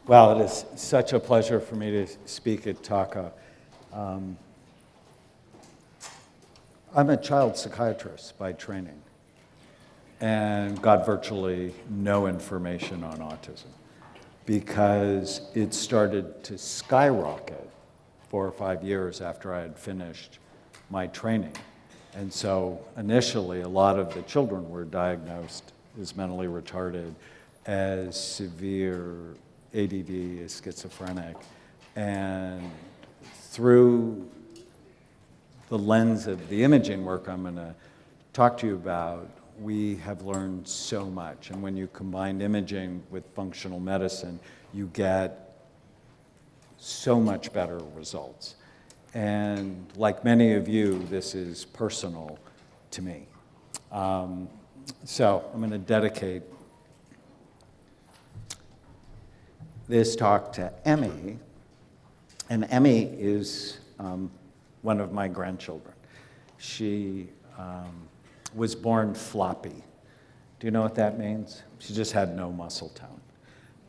Well, it is such a pleasure for me to speak at TACA. I'm a child psychiatrist by training and got virtually no information on autism because it started to skyrocket 4 or 5 years after I had finished my training. And so initially, a lot of the children were diagnosed as mentally retarded, as severe ADD, as schizophrenic. And through the lens of the imaging work I'm going to talk to you about, we have learned so much. And when you combine imaging with functional medicine, you get so much better results. And like many of you, this is personal to me. So I'm going to dedicate this talk to Emmy. And Emmy is one of my grandchildren. She was born floppy. Do you know what that means? She just had no muscle tone.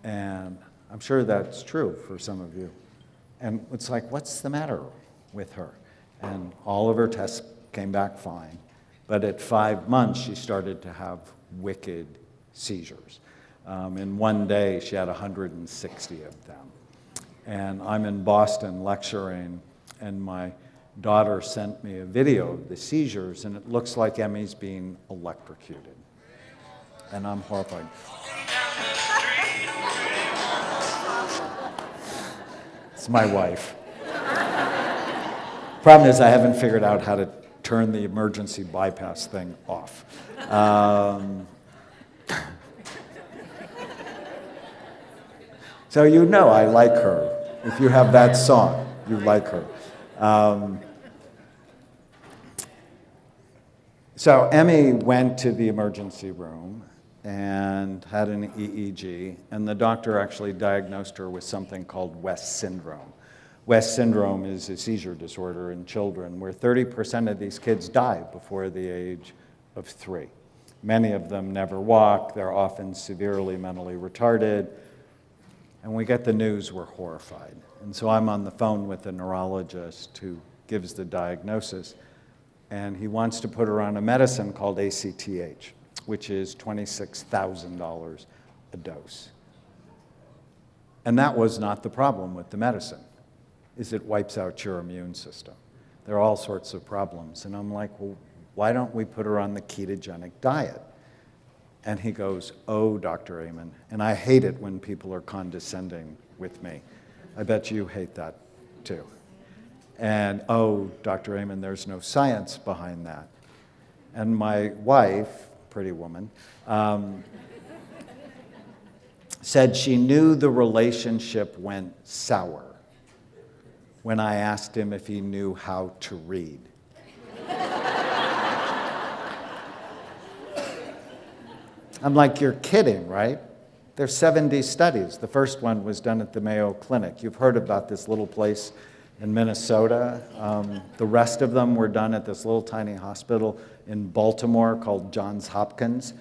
And I'm sure that's true for some of you. And it's like, what's the matter with her? And all of her tests came back fine. But at 5 months, she started to have wicked seizures. In one day, she had 160 of them. And I'm in Boston lecturing, and my daughter sent me a video of the seizures, and it looks like Emmy's being electrocuted. And I'm horrified. It's my wife. Problem is, I haven't figured out how to turn the emergency bypass thing off. So you know I like her. If you have that song, you like her. So Emmy went to the emergency room and had an EEG, and the doctor actually diagnosed her with something called West syndrome. West syndrome is a seizure disorder in children where 30% of these kids die before the age of 3. Many of them never walk. They're often severely mentally retarded. And we get the news, we're horrified. And so I'm on the phone with a neurologist who gives the diagnosis, and he wants to put her on a medicine called ACTH, which is $26,000 a dose. And that was not the problem with the medicine, is it wipes out your immune system. There are all sorts of problems. And I'm like, well, why don't we put her on the ketogenic diet? And he goes, oh, Dr. Amen. And I hate it when people are condescending with me. I bet you hate that too. And, oh, Dr. Amen, there's no science behind that. And my wife, pretty woman, said she knew the relationship went sour when I asked him if he knew how to read. I'm like, you're kidding, right? There's 70 studies. The first one was done at the Mayo Clinic. You've heard about this little place in Minnesota. The rest of them were done at this little tiny hospital in Baltimore called Johns Hopkins.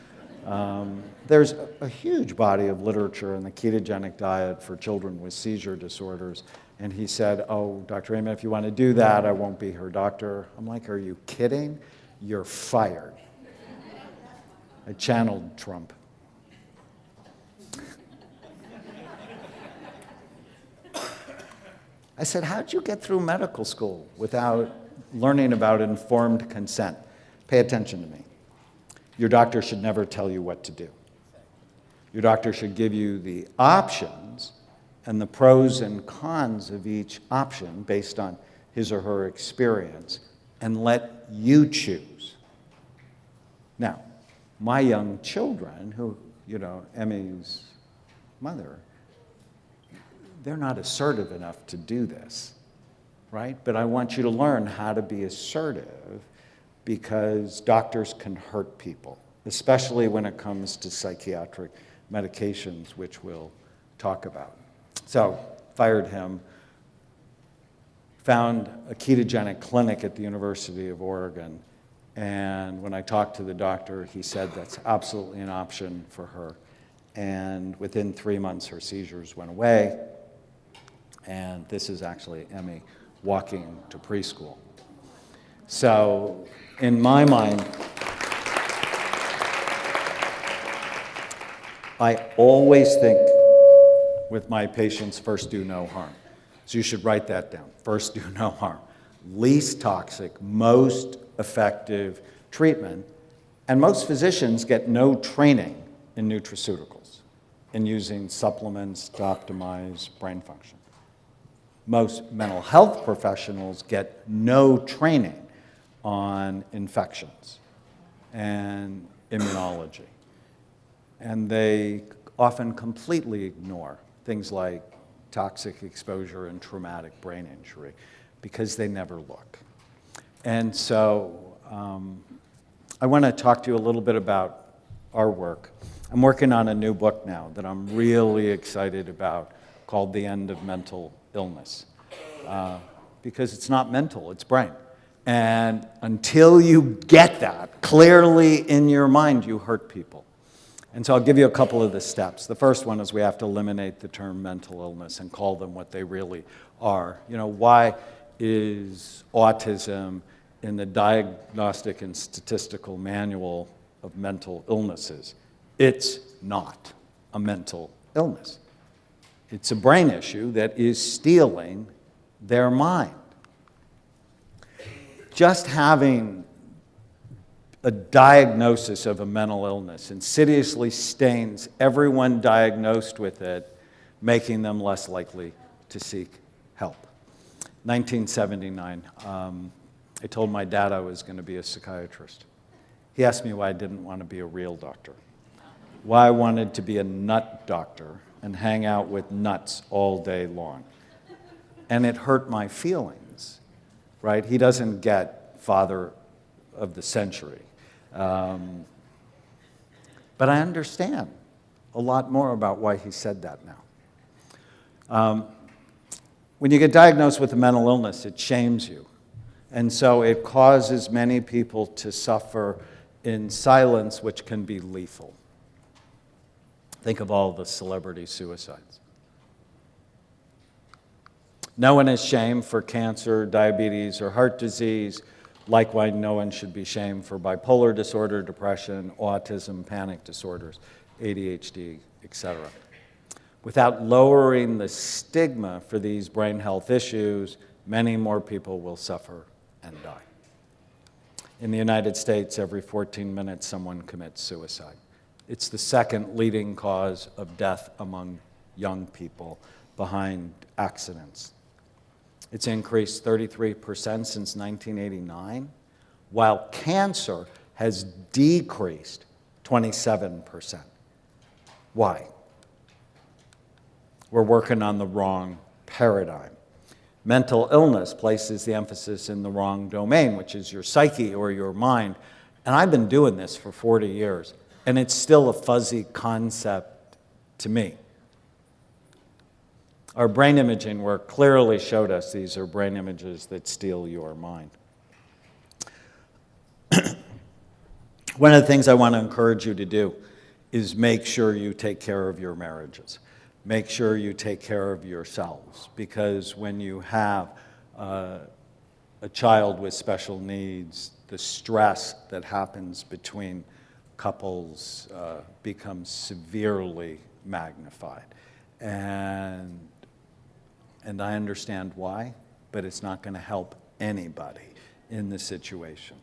There's a huge body of literature on the ketogenic diet for children with seizure disorders. And he said, oh, Dr. Amen, if you want to do that, I won't be her doctor. I'm like, are you kidding? You're fired. I channeled Trump. I said, how'd you get through medical school without learning about informed consent? Pay attention to me. Your doctor should never tell you what to do. Your doctor should give you the options and the pros and cons of each option based on his or her experience and let you choose. Now, my young children, who, Emmy's mother, they're not assertive enough to do this, right? But I want you to learn how to be assertive because doctors can hurt people, especially when it comes to psychiatric medications, which we'll talk about. So, fired him, found a ketogenic clinic at the University of Oregon, and when I talked to the doctor, he said that's absolutely an option for her. and within 3 months her seizures went away. And this is actually Emmy walking to preschool. So in my mind, I always think with my patients, first do no harm. So you should write that down. First do no harm. Least toxic, most effective treatment. And most physicians get no training in nutraceuticals, in using supplements to optimize brain function. Most mental health professionals get no training on infections and immunology. And they often completely ignore things like toxic exposure and traumatic brain injury because they never look. And so I want to talk to you a little bit about our work. I'm working on a new book now that I'm really excited about called The End of Mental Illness. Because it's not mental, it's brain. And until you get that clearly in your mind, you hurt people. And so I'll give you a couple of the steps. The first one is we have to eliminate the term mental illness and call them what they really are. You know, why is autism in the Diagnostic and Statistical Manual of Mental Illnesses? It's not a mental illness. It's a brain issue that is stealing their mind. Just having a diagnosis of a mental illness insidiously stains everyone diagnosed with it, making them less likely to seek help. 1979, I told my dad I was going to be a psychiatrist. He asked me why I didn't want to be a real doctor, why I wanted to be a nut doctor and hang out with nuts all day long. And it hurt my feelings, right? He doesn't get father of the century. But I understand a lot more about why he said that now. When you get diagnosed with a mental illness, it shames you. And so it causes many people to suffer in silence, which can be lethal. Think of all the celebrity suicides. No one is shamed for cancer, diabetes, or heart disease. Likewise, no one should be shamed for bipolar disorder, depression, autism, panic disorders, ADHD, etc. Without lowering the stigma for these brain health issues, many more people will suffer and die. In the United States, every 14 minutes, someone commits suicide. It's the second leading cause of death among young people, behind accidents. It's increased 33% since 1989, while cancer has decreased 27%. Why? We're working on the wrong paradigm. Mental illness places the emphasis in the wrong domain, which is your psyche or your mind. And I've been doing this for 40 years, and it's still a fuzzy concept to me. Our brain imaging work clearly showed us these are brain images that steal your mind. One of the things I want to encourage you to do is make sure you take care of your marriages. Make sure you take care of yourselves, because when you have a child with special needs, the stress that happens between couples becomes severely magnified. And I understand why, but it's not going to help anybody in this situation.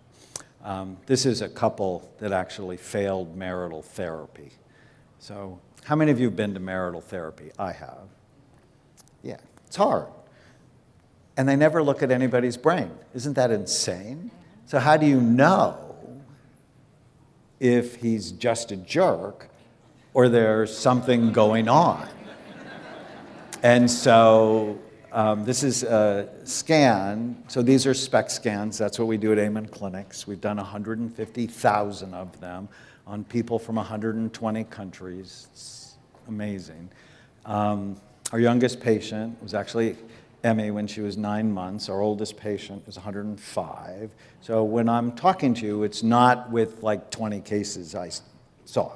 This is a couple that actually failed marital therapy. So how many of you have been to marital therapy? I have. Yeah, it's hard. And they never look at anybody's brain. Isn't that insane? So how do you know if he's just a jerk or there's something going on? And so this is a scan. So these are SPECT scans. That's what we do at Amen Clinics. We've done 150,000 of them on people from 120 countries. It's amazing. Our youngest patient was actually Emmy when she was 9 months. Our oldest patient was 105. So when I'm talking to you, it's not with like 20 cases I saw.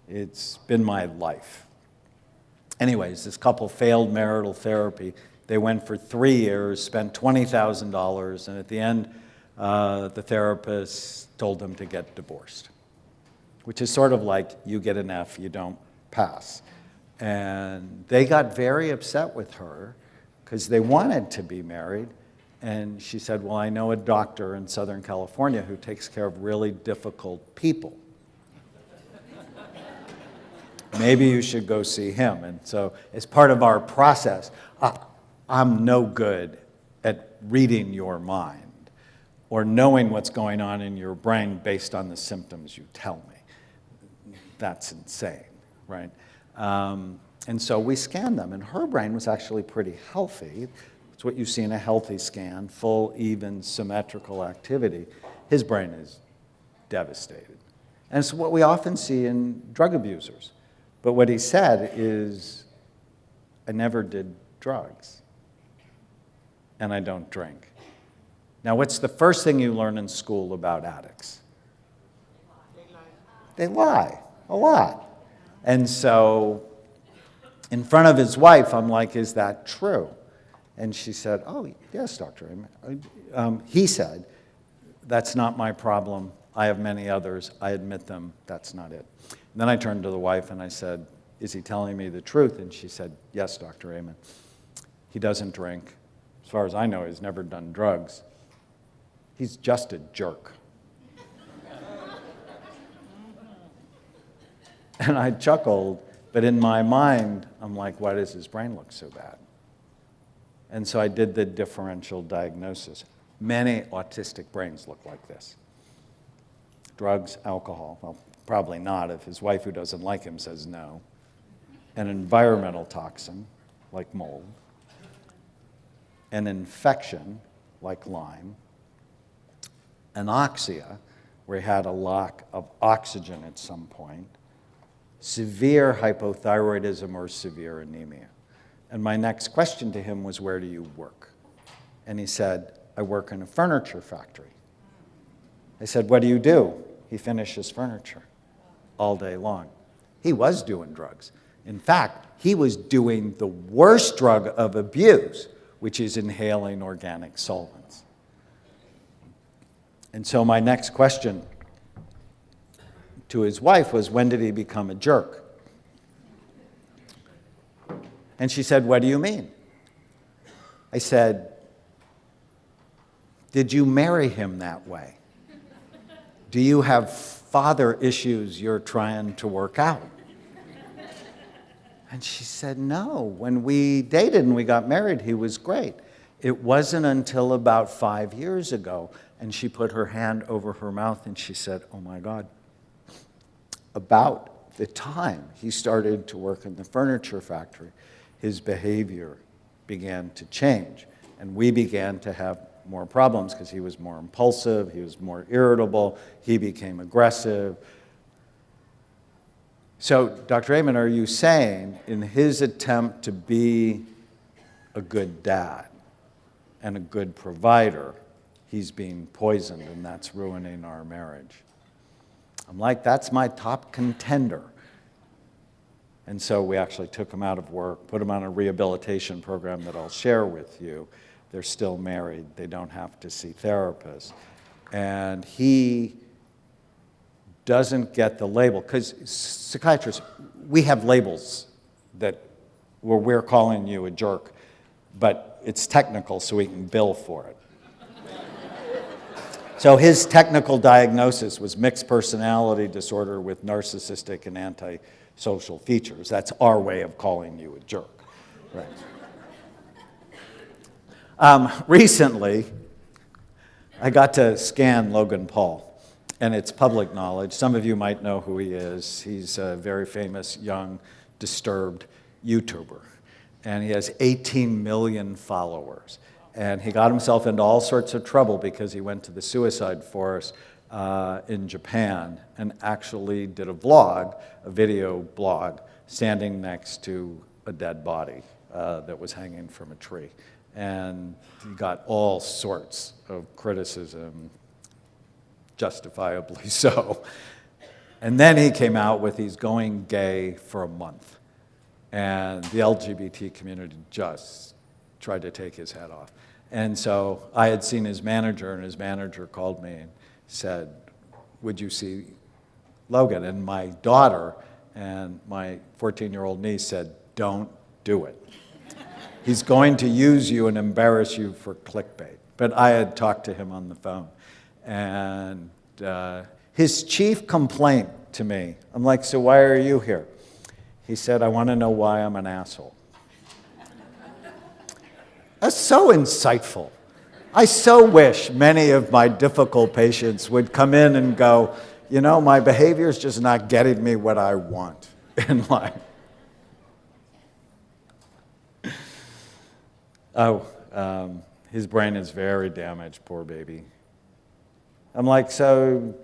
It's been my life. Anyways, this couple failed marital therapy. They went for 3 years, spent $20,000, and at the end, the therapist told them to get divorced, which is sort of like you get an F, you don't pass. And they got very upset with her because they wanted to be married. And she said, well, I know a doctor in Southern California who takes care of really difficult people. Maybe you should go see him. And so as part of our process, I'm no good at reading your mind or knowing what's going on in your brain based on the symptoms you tell me. That's insane, right? And so we scanned them, and her brain was actually pretty healthy. It's what you see in a healthy scan, full, even, symmetrical activity. His brain is devastated. And it's what we often see in drug abusers. But what he said is, I never did drugs, and I don't drink. Now, what's the first thing you learn in school about addicts? They lie a lot. And so in front of his wife, I'm like, is that true? And she said, oh, yes, Dr. Amen. He said, that's not my problem. I have many others. I admit them. That's not it. And then I turned to the wife and I said, is he telling me the truth? And she said, yes, Dr. Amen. He doesn't drink. As far as I know, he's never done drugs. He's just a jerk. And I chuckled, but in my mind, I'm like, why does his brain look so bad? And so I did the differential diagnosis. Many autistic brains look like this. Drugs, alcohol, well, probably not if his wife who doesn't like him says no. An environmental toxin, like mold. An infection, like Lyme. Anoxia, where he had a lack of oxygen at some point. Severe hypothyroidism or severe anemia. And my next question to him was, where do you work? And he said, I work in a furniture factory. I said, what do you do? He finishes furniture all day long. He was doing drugs. In fact, he was doing the worst drug of abuse, which is inhaling organic solvents. And so my next question to his wife was, when did he become a jerk? And she said, what do you mean? I said, did you marry him that way? Do you have father issues you're trying to work out? And she said, no. When we dated and we got married, he was great. It wasn't until about 5 years ago, and she put her hand over her mouth and she said, oh my God. About the time he started to work in the furniture factory, his behavior began to change. And we began to have more problems because he was more impulsive, he was more irritable, he became aggressive. So, Dr. Amen, are you saying in his attempt to be a good dad and a good provider, he's being poisoned and that's ruining our marriage? I'm like, that's my top contender. And so we actually took him out of work, put him on a rehabilitation program that I'll share with you. They're still married. They don't have to see therapists. And he doesn't get the label, because psychiatrists, we have labels that where we're calling you a jerk, but it's technical so we can bill for it. So his technical diagnosis was mixed personality disorder with narcissistic and antisocial features. That's our way of calling you a jerk. Right. Recently, I got to scan Logan Paul, and it's public knowledge. Some of you might know who he is. He's a very famous, young, disturbed YouTuber, and he has 18 million followers. And he got himself into all sorts of trouble because he went to the suicide forest in Japan and actually did a vlog, a video blog, standing next to a dead body that was hanging from a tree. And he got all sorts of criticism, justifiably so. And then he came out with he's going gay for a month. And the LGBT community just tried to take his head off. And so I had seen his manager, and his manager called me and said, would you see Logan? And my daughter and my 14-year-old niece said, don't do it. He's going to use you and embarrass you for clickbait. But I had talked to him on the phone. And his chief complaint to me, I'm like, so why are you here? He said, I want to know why I'm an asshole. That's so insightful. I so wish many of my difficult patients would come in and go, you know, my behavior's just not getting me what I want in life. His brain is very damaged, poor baby. I'm like, so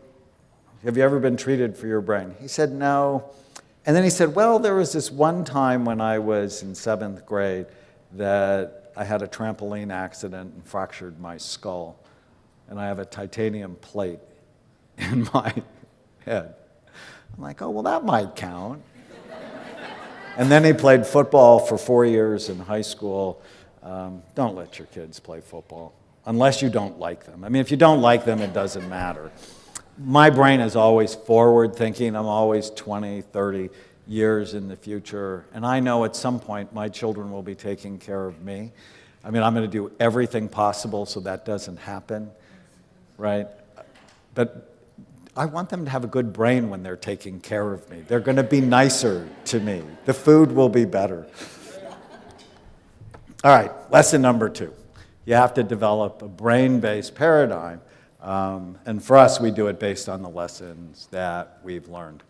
have you ever been treated for your brain? He said, no. And then he said, well, there was this one time when I was in 7th grade that I had a trampoline accident and fractured my skull. And I have a titanium plate in my head. I'm like, oh, well, that might count. And then he played football for 4 years in high school. Don't let your kids play football, unless you don't like them. I mean, if you don't like them, it doesn't matter. My brain is always forward thinking. I'm always 20, 30 years in the future. And I know at some point my children will be taking care of me. I mean, I'm going to do everything possible so that doesn't happen, right? But I want them to have a good brain when they're taking care of me. They're going to be nicer to me. The food will be better. All right, lesson number 2. You have to develop a brain-based paradigm. And for us, we do it based on the lessons that we've learned.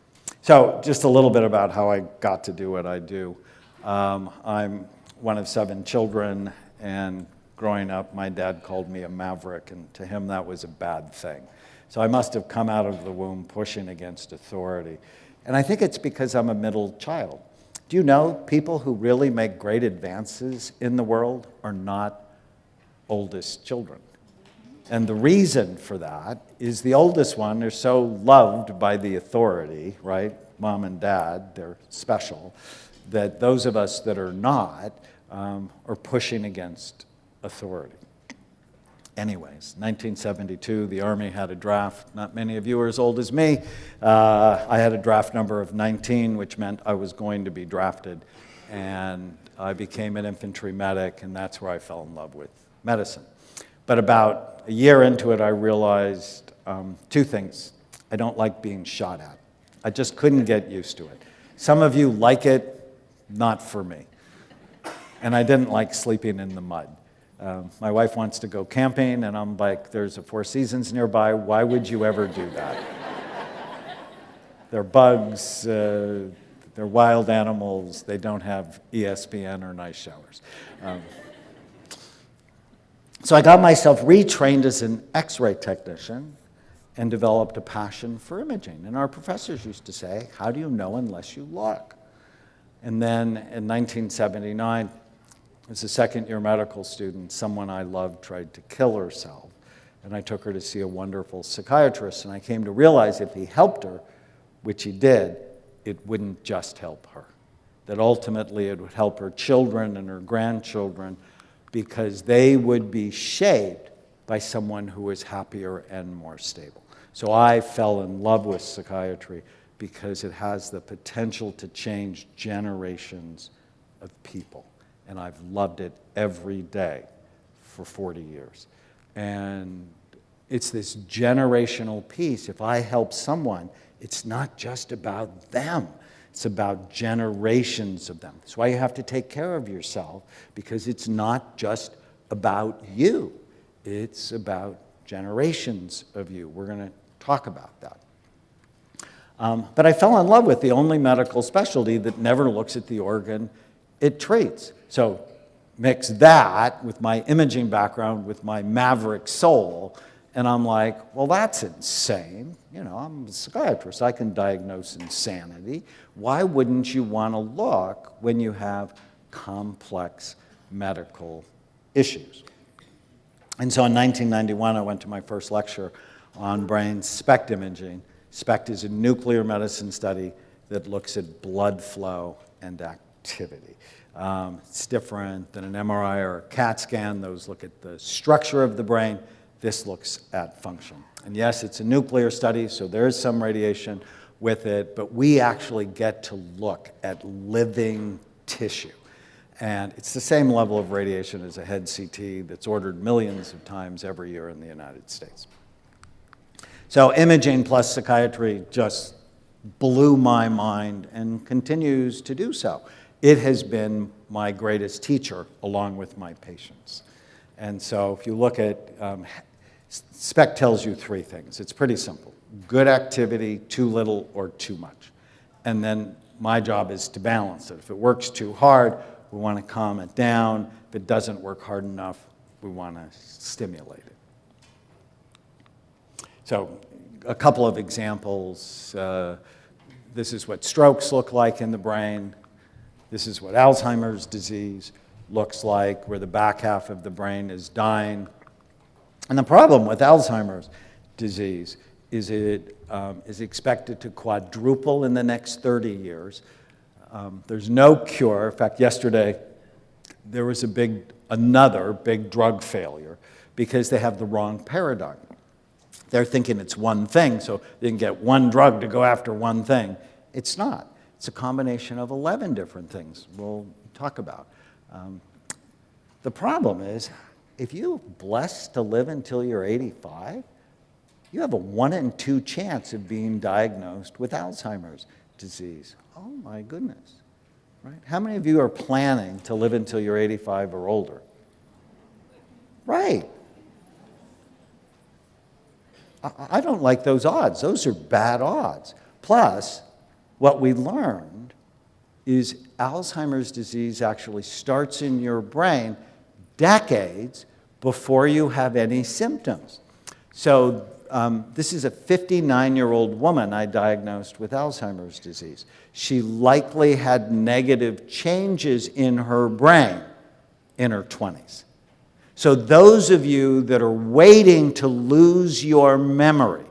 So just a little bit about how I got to do what I do. I'm one of 7 children, and growing up, my dad called me a maverick, and to him that was a bad thing. So I must have come out of the womb pushing against authority. And I think it's because I'm a middle child. Do you know people who really make great advances in the world are not oldest children? And the reason for that is the oldest one are so loved by the authority, right? Mom and dad, they're special, that those of us that are not are pushing against authority. Anyways, 1972, the Army had a draft. Not many of you are as old as me. I had a draft number of 19, which meant I was going to be drafted. And I became an infantry medic, and that's where I fell in love with medicine. But about a year into it, I realized 2 things. I don't like being shot at. I just couldn't get used to it. Some of you like it, not for me. And I didn't like sleeping in the mud. My wife wants to go camping, and I'm like, there's a Four Seasons nearby. Why would you ever do that? They're bugs, they're wild animals. They don't have ESPN or nice showers. So I got myself retrained as an X-ray technician and developed a passion for imaging. And our professors used to say, how do you know unless you look? And then in 1979, as a second-year medical student, someone I loved tried to kill herself. And I took her to see a wonderful psychiatrist. And I came to realize if he helped her, which he did, it wouldn't just help her. That ultimately it would help her children and her grandchildren, because they would be shaped by someone who was happier and more stable. So I fell in love with psychiatry because it has the potential to change generations of people. And I've loved it every day for 40 years. And it's this generational piece. If I help someone, it's not just about them. It's about generations of them. That's why you have to take care of yourself, because it's not just about you. It's about generations of you. We're going to talk about that. But I fell in love with the only medical specialty that never looks at the organ it treats. So mix that with my imaging background, with my maverick soul, and I'm like, well, that's insane. You know, I'm a psychiatrist. I can diagnose insanity. Why wouldn't you want to look when you have complex medical issues? And so in 1991, I went to my first lecture on brain SPECT imaging, SPECT is a nuclear medicine study that looks at blood flow and activity. It's different than an MRI or a CAT scan. Those look at the structure of the brain. This looks at function. And yes, it's a nuclear study, so there is some radiation with it, but we actually get to look at living tissue. And it's the same level of radiation as a head CT that's ordered millions of times every year in the United States. So imaging plus psychiatry just blew my mind and continues to do so. It has been my greatest teacher along with my patients. And so if you look at, SPECT tells you three things. It's pretty simple. Good activity, too little, or too much. And then my job is to balance it. If it works too hard, we want to calm it down. If it doesn't work hard enough, we want to stimulate it. So a couple of examples. This is what strokes look like in the brain. This is what Alzheimer's disease looks like, where the back half of the brain is dying. And the problem with Alzheimer's disease is it is expected to quadruple in the next 30 years. There's no cure. In fact, yesterday there was another big drug failure because they have the wrong paradigm. They're thinking it's one thing, so they can get one drug to go after one thing. It's not. It's a combination of 11 different things we'll talk about. The problem is, if you're blessed to live until you're 85, you have a 1 in 2 chance of being diagnosed with Alzheimer's disease. Oh my goodness, right? How many of you are planning to live until you're 85 or older? Right. I don't like those odds. Those are bad odds. Plus, what we learned is Alzheimer's disease actually starts in your brain decades before you have any symptoms. So this is a 59-year-old woman I diagnosed with Alzheimer's disease. She likely had negative changes in her brain in her 20s. So those of you that are waiting to lose your memory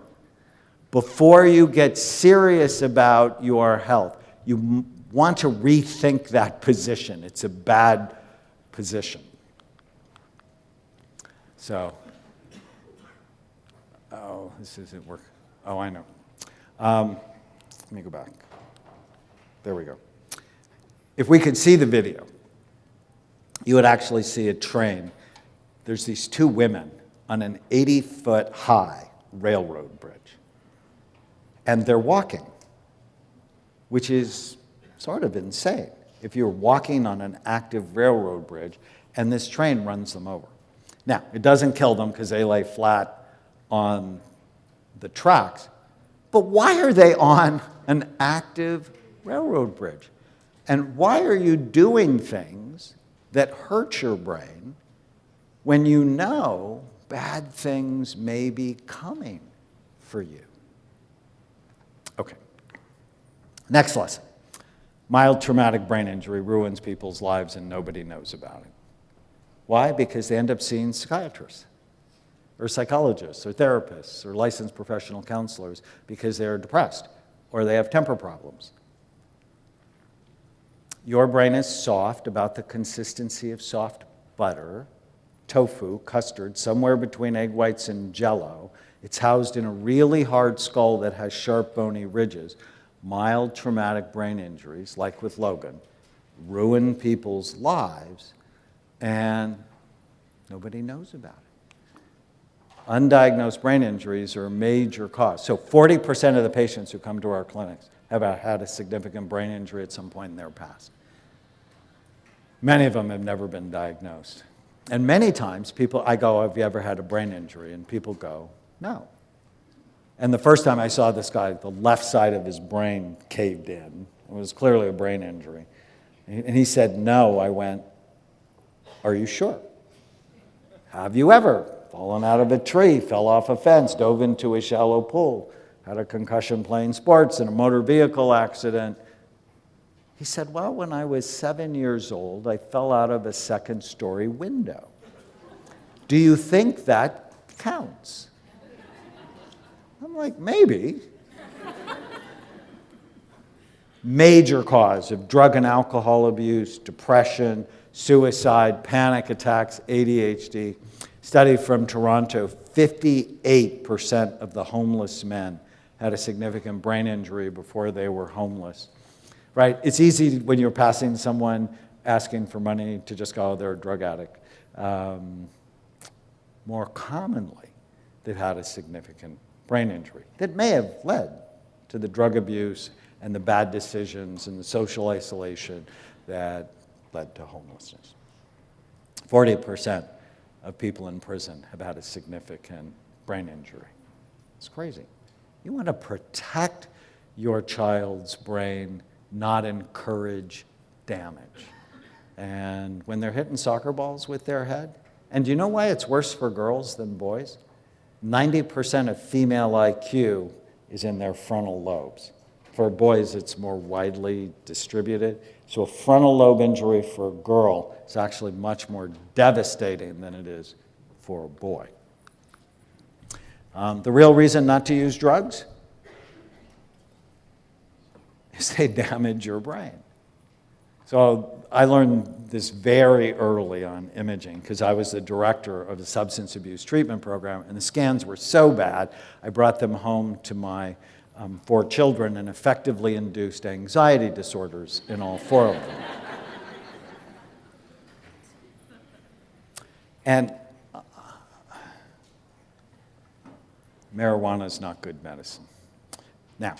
before you get serious about your health, you want to rethink that position. It's a bad position. So, oh, this isn't working. Oh, I know. Let me go back. There we go. If we could see the video, you would actually see a train. There's these two women on an 80-foot high railroad bridge. And they're walking, which is sort of insane if you're walking on an active railroad bridge and this train runs them over. Now, it doesn't kill them because they lay flat on the tracks, but why are they on an active railroad bridge? And why are you doing things that hurt your brain when you know bad things may be coming for you? Okay. Next lesson. Mild traumatic brain injury ruins people's lives and nobody knows about it. Why? Because they end up seeing psychiatrists or psychologists or therapists or licensed professional counselors because they're depressed or they have temper problems. Your brain is soft, about the consistency of soft butter, tofu, custard, somewhere between egg whites and Jell-O. It's housed in a really hard skull that has sharp bony ridges. Mild traumatic brain injuries, like with Logan, ruin people's lives and nobody knows about it. Undiagnosed brain injuries are a major cause. So 40% of the patients who come to our clinics have had a significant brain injury at some point in their past. Many of them have never been diagnosed. And many times I go, have you ever had a brain injury? And people go, no. And the first time I saw this guy, the left side of his brain caved in. It was clearly a brain injury. And he said, no. I went, are you sure? Have you ever fallen out of a tree, fell off a fence, dove into a shallow pool, had a concussion playing sports in a motor vehicle accident? He said, well, when I was 7 years old, I fell out of a second-story window. Do you think that counts? I'm like, maybe. Major cause of drug and alcohol abuse, depression, suicide, panic attacks, ADHD. Study from Toronto, 58% of the homeless men had a significant brain injury before they were homeless. Right? It's easy when you're passing someone asking for money to just go, oh, they're a drug addict. More commonly, they've had a significant brain injury that may have led to the drug abuse and the bad decisions and the social isolation that led to homelessness. 40% of people in prison have had a significant brain injury. It's crazy. You want to protect your child's brain, not encourage damage. And when they're hitting soccer balls with their head, and do you know why it's worse for girls than boys? 90% of female IQ is in their frontal lobes. For boys, it's more widely distributed. So a frontal lobe injury for a girl is actually much more devastating than it is for a boy. The real reason not to use drugs is they damage your brain. So I learned this very early on imaging because I was the director of the substance abuse treatment program, and the scans were so bad, I brought them home to my 4 children and effectively induced anxiety disorders in all 4 of them. And marijuana is not good medicine. Now,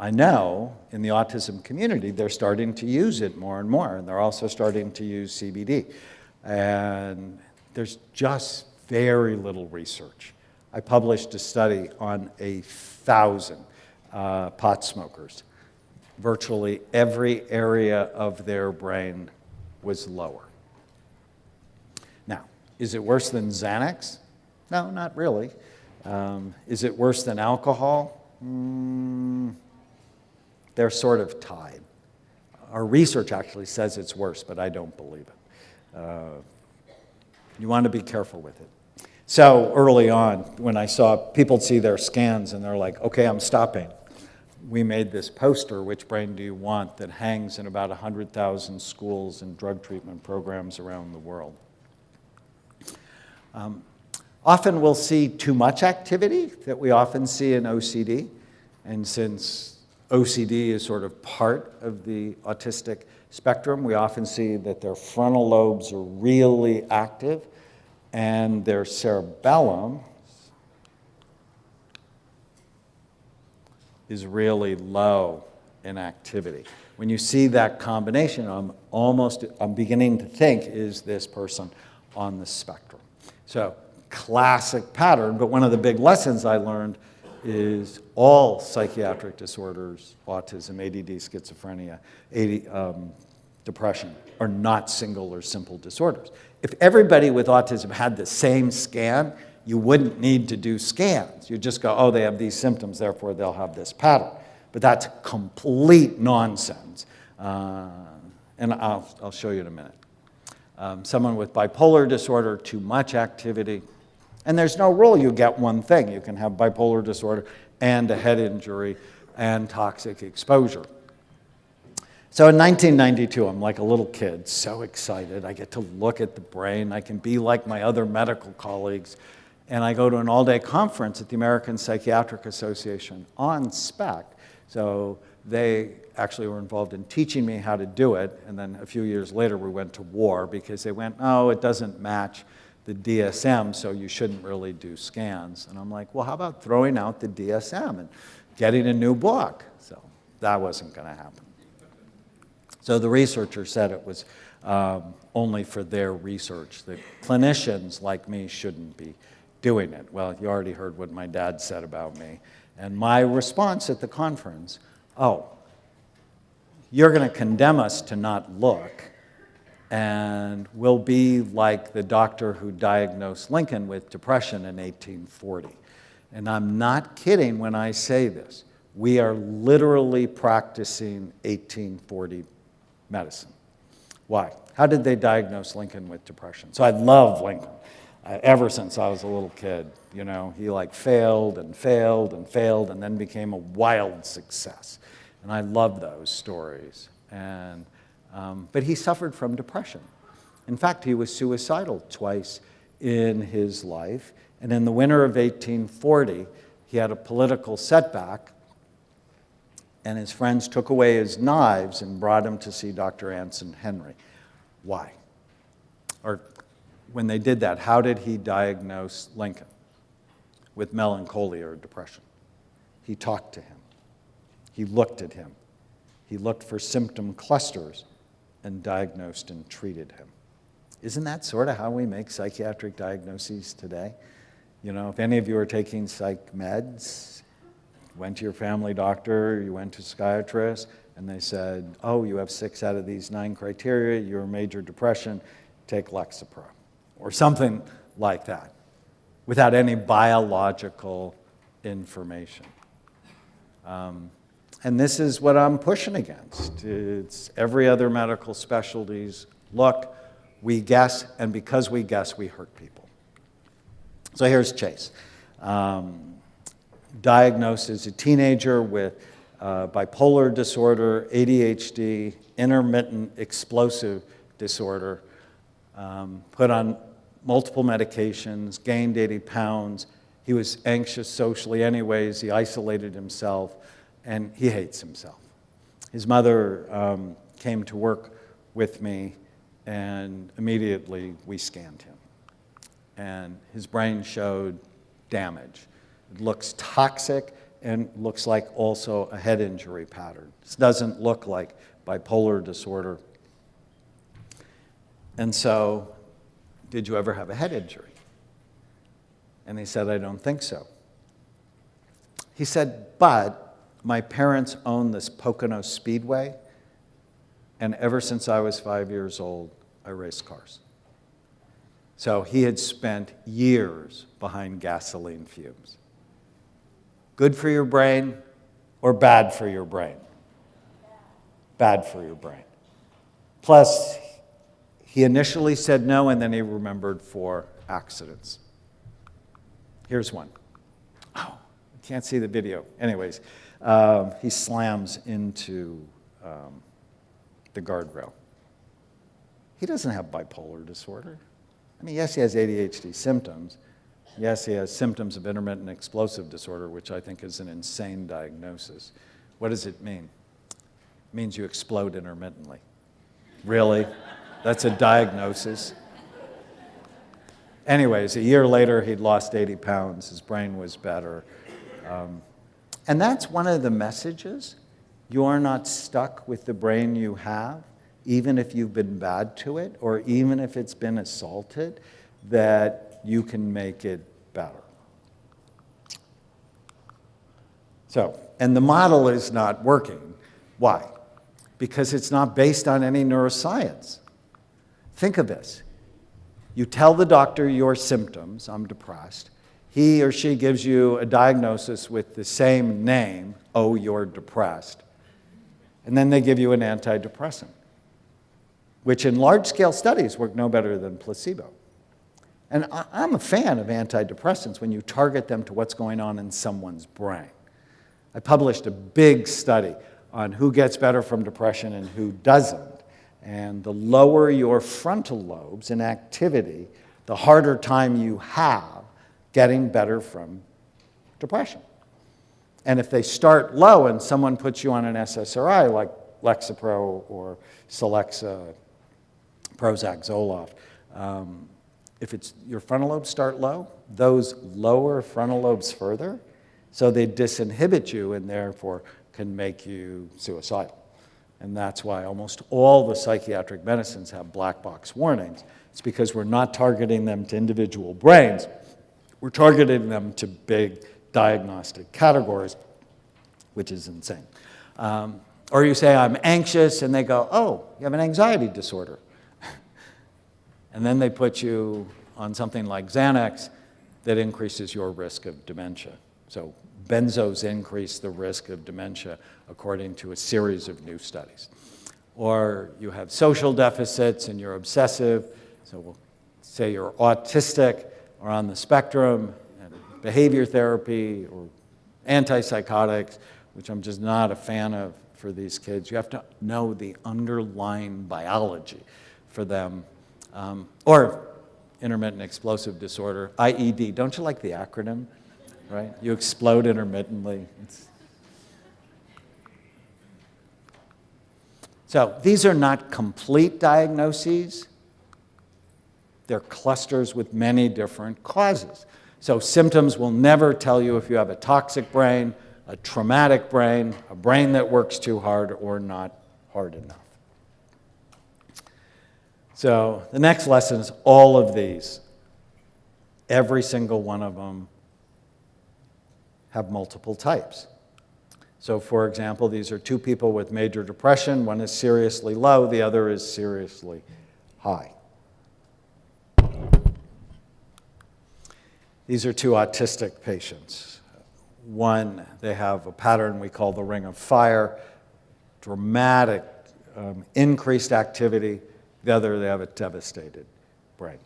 I know in the autism community they're starting to use it more and more, and they're also starting to use CBD. And there's just very little research. I published a study on 1,000 pot smokers. Virtually every area of their brain was lower. Now, is it worse than Xanax? No, not really. Is it worse than alcohol? They're sort of tied. Our research actually says it's worse, but I don't believe it. You want to be careful with it. So early on, when I saw people see their scans and they're like, okay, I'm stopping, we made this poster, Which Brain Do You Want?, that hangs in about 100,000 schools and drug treatment programs around the world. Often we'll see too much activity that we often see in OCD, and since OCD is sort of part of the autistic spectrum, we often see that their frontal lobes are really active and their cerebellum is really low in activity. When you see that combination, I'm beginning to think, is this person on the spectrum? So, classic pattern, but one of the big lessons I learned is all psychiatric disorders, autism, ADD, schizophrenia, depression, are not single or simple disorders. If everybody with autism had the same scan, you wouldn't need to do scans. You just go, oh, they have these symptoms, therefore they'll have this pattern. But that's complete nonsense. And I'll show you in a minute. Someone with bipolar disorder, too much activity. And there's no rule you get one thing. You can have bipolar disorder and a head injury and toxic exposure. So in 1992, I'm like a little kid, so excited. I get to look at the brain. I can be like my other medical colleagues. And I go to an all-day conference at the American Psychiatric Association on SPEC. So they actually were involved in teaching me how to do it. And then a few years later, we went to war because they went, oh, it doesn't match the DSM, so you shouldn't really do scans. And I'm like, well, how about throwing out the DSM and getting a new book? So that wasn't going to happen. So the researcher said it was only for their research, that clinicians like me shouldn't be doing it. Well, you already heard what my dad said about me. And my response at the conference, oh, you're going to condemn us to not look, and we'll be like the doctor who diagnosed Lincoln with depression in 1840. And I'm not kidding when I say this. We are literally practicing 1840 medicine. Why? How did they diagnose Lincoln with depression? So I love Lincoln. Ever since I was a little kid, he like failed and failed and failed and then became a wild success. And I love those stories. But he suffered from depression. In fact, he was suicidal twice in his life. And in the winter of 1840, he had a political setback, and his friends took away his knives and brought him to see Dr. Anson Henry. Why? Or when they did that, how did he diagnose Lincoln with melancholia or depression? He talked to him. He looked at him. He looked for symptom clusters and diagnosed and treated him. Isn't that sort of how we make psychiatric diagnoses today? You know, if any of you are taking psych meds, went to your family doctor, you went to a psychiatrist, and they said, oh, you have 6 out of these 9 criteria, you're major depression, take Lexapro, or something like that, without any biological information. And this is what I'm pushing against. It's every other medical specialties. Look, we guess, and because we guess, we hurt people. So here's Chase. Diagnosed as a teenager with bipolar disorder, ADHD, intermittent explosive disorder, put on multiple medications, gained 80 pounds. He was anxious socially anyways. He isolated himself, and he hates himself. His mother came to work with me, and immediately we scanned him. And his brain showed damage. It looks toxic and looks like also a head injury pattern. This doesn't look like bipolar disorder. And so, did you ever have a head injury? And he said, I don't think so. He said, but my parents own this Pocono Speedway, and ever since I was 5 years old, I raced cars. So he had spent years behind gasoline fumes. Good for your brain or bad for your brain? Bad for your brain. Plus, he initially said no, and then he remembered 4 accidents. Here's one. Oh, I can't see the video. Anyways, he slams into the guardrail. He doesn't have bipolar disorder. I mean, yes, he has ADHD symptoms. Yes, he has symptoms of intermittent explosive disorder, which I think is an insane diagnosis. What does it mean? It means you explode intermittently. Really? That's a diagnosis? Anyways, a year later, he'd lost 80 pounds. His brain was better. And that's one of the messages. You are not stuck with the brain you have, even if you've been bad to it, or even if it's been assaulted, that you can make it better. So, and the model is not working. Why? Because it's not based on any neuroscience. Think of this. You tell the doctor your symptoms, I'm depressed. He or she gives you a diagnosis with the same name, oh, you're depressed. And then they give you an antidepressant, which in large-scale studies work no better than placebo. And I'm a fan of antidepressants when you target them to what's going on in someone's brain. I published a big study on who gets better from depression and who doesn't. And the lower your frontal lobes in activity, the harder time you have getting better from depression. And if they start low and someone puts you on an SSRI like Lexapro or Celexa, Prozac, Zoloft, if it's your frontal lobes start low, those lower frontal lobes further, so they disinhibit you and therefore can make you suicidal. And that's why almost all the psychiatric medicines have black box warnings. It's because we're not targeting them to individual brains. We're targeting them to big diagnostic categories, which is insane. Or you say, I'm anxious, and they go, oh, you have an anxiety disorder. And then they put you on something like Xanax that increases your risk of dementia. So benzos increase the risk of dementia according to a series of new studies. Or you have social deficits and you're obsessive, so we'll say you're autistic or on the spectrum, and behavior therapy or antipsychotics which I'm just not a fan of for these kids. You have to know the underlying biology for them. Or intermittent explosive disorder, IED. Don't you like the acronym, right? You explode intermittently. So these are not complete diagnoses. They're clusters with many different causes. So symptoms will never tell you if you have a toxic brain, a traumatic brain, a brain that works too hard, or not hard enough. So the next lesson is all of these, every single one of them, have multiple types. So for example, these are two people with major depression. One is seriously low, the other is seriously high. These are two autistic patients. One, they have a pattern we call the ring of fire, dramatic increased activity. The other, they have a devastated brain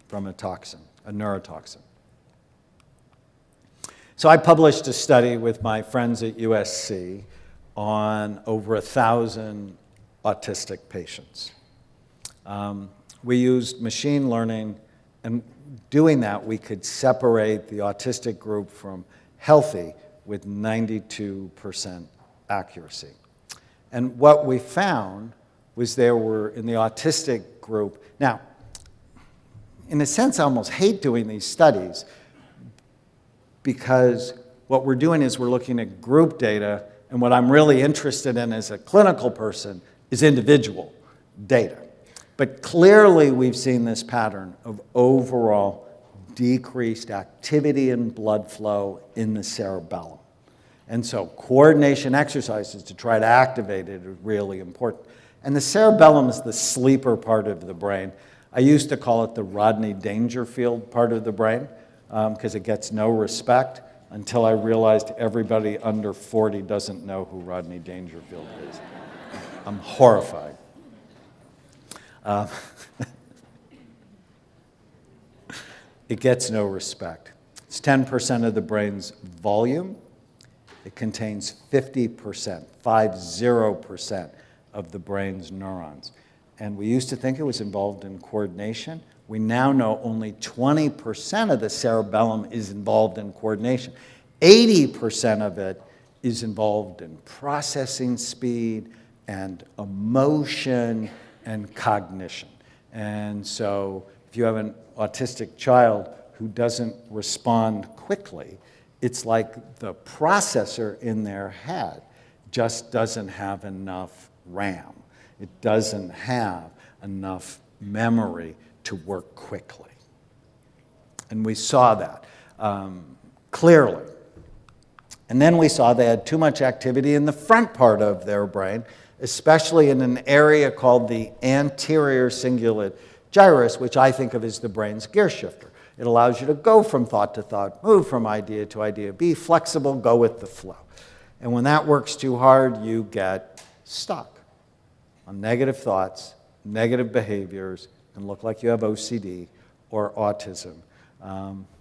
from a toxin, a neurotoxin. So I published a study with my friends at USC on over 1,000 autistic patients. We used machine learning, and doing that, we could separate the autistic group from healthy with 92% accuracy. And what we found was there were, in the autistic group, now, in a sense, I almost hate doing these studies because what we're doing is we're looking at group data, and what I'm really interested in as a clinical person is individual data. But clearly we've seen this pattern of overall decreased activity and blood flow in the cerebellum. And so coordination exercises to try to activate it is really important. And the cerebellum is the sleeper part of the brain. I used to call it the Rodney Dangerfield part of the brain because it gets no respect until I realized everybody under 40 doesn't know who Rodney Dangerfield is. I'm horrified. It gets no respect. It's 10% of the brain's volume. It contains 50% of the brain's neurons. And we used to think it was involved in coordination. We now know only 20% of the cerebellum is involved in coordination. 80% of it is involved in processing speed and emotion and cognition. And so if you have an autistic child who doesn't respond quickly, it's like the processor in their head just doesn't have enough RAM. It doesn't have enough memory to work quickly. And we saw that clearly. And then we saw they had too much activity in the front part of their brain, especially in an area called the anterior cingulate gyrus, which I think of as the brain's gear shifter. It allows you to go from thought to thought, move from idea to idea, be flexible, go with the flow. And when that works too hard, you get stuck on negative thoughts, negative behaviors, and look like you have OCD or autism.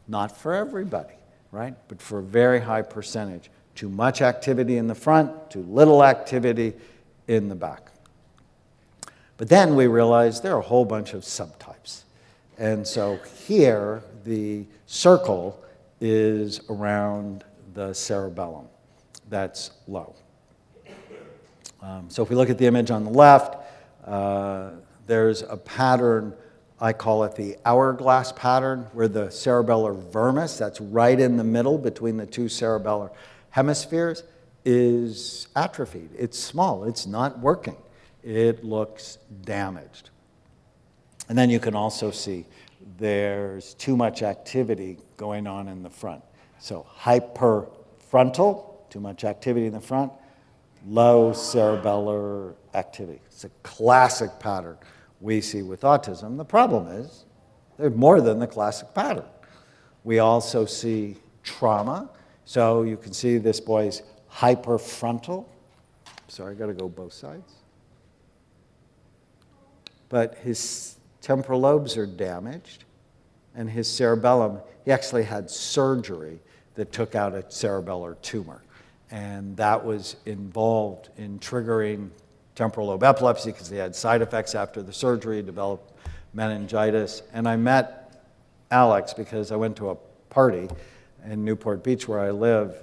Not for everybody, right? But for a very high percentage. Too much activity in the front, too little activity in the back. But then we realized there are a whole bunch of subtypes. And so here, the circle is around the cerebellum. That's low. So if we look at the image on the left, there's a pattern, I call it the hourglass pattern, where the cerebellar vermis, that's right in the middle between the two cerebellar hemispheres, is atrophied. It's small, it's not working. It looks damaged. And then you can also see there's too much activity going on in the front. So hyperfrontal, too much activity in the front, low cerebellar activity. It's a classic pattern we see with autism. The problem is there's more than the classic pattern. We also see trauma. So you can see this boy's hyperfrontal. Sorry, I got to go both sides. But his temporal lobes are damaged, and his cerebellum, he actually had surgery that took out a cerebellar tumor. And that was involved in triggering temporal lobe epilepsy because he had side effects after the surgery, developed meningitis. And I met Alex because I went to a party in Newport Beach where I live,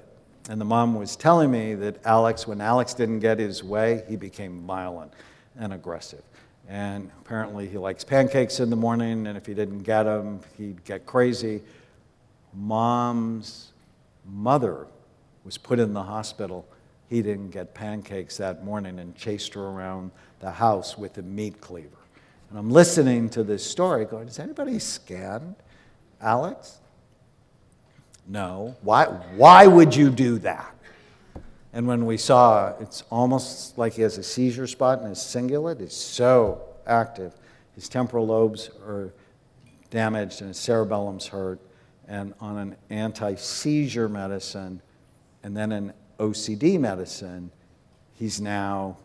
and the mom was telling me that when Alex didn't get his way, he became violent and aggressive. And apparently he likes pancakes in the morning, and if he didn't get them, he'd get crazy. Mom's mother was put in the hospital. He didn't get pancakes that morning and chased her around the house with a meat cleaver. And I'm listening to this story going, has anybody scanned Alex? No. Why would you do that? And when we saw, it's almost like he has a seizure spot in his cingulate. It's so active. His temporal lobes are damaged and his cerebellum's hurt. And on an anti-seizure medicine and then an OCD medicine, he's now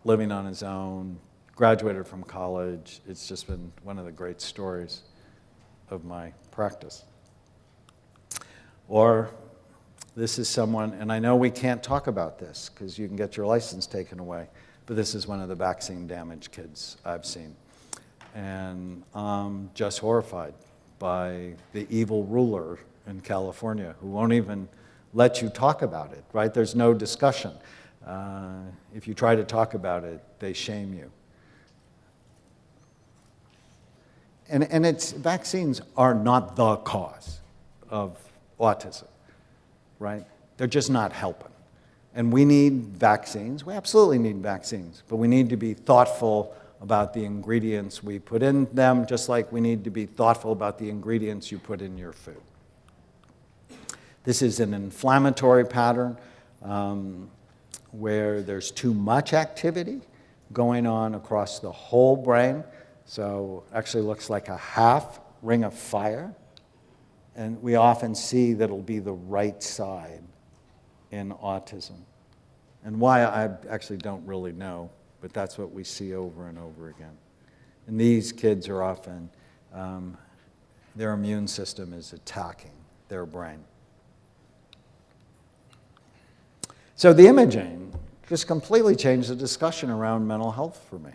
living on his own, graduated from college. It's just been one of the great stories of my practice. Or this is someone, and I know we can't talk about this because you can get your license taken away, but this is one of the vaccine damaged kids I've seen. And I'm just horrified by the evil ruler in California who won't even let you talk about it, right? There's no discussion. If you try to talk about it, they shame you. And vaccines are not the cause of autism, right? They're just not helping. And we need vaccines. We absolutely need vaccines, but we need to be thoughtful about the ingredients we put in them, just like we need to be thoughtful about the ingredients you put in your food. This is an inflammatory pattern where there's too much activity going on across the whole brain. So actually looks like a half ring of fire. And we often see that it'll be the right side in autism. And why, I actually don't really know, but that's what we see over and over again. And these kids are often, their immune system is attacking their brain. So the imaging just completely changed the discussion around mental health for me.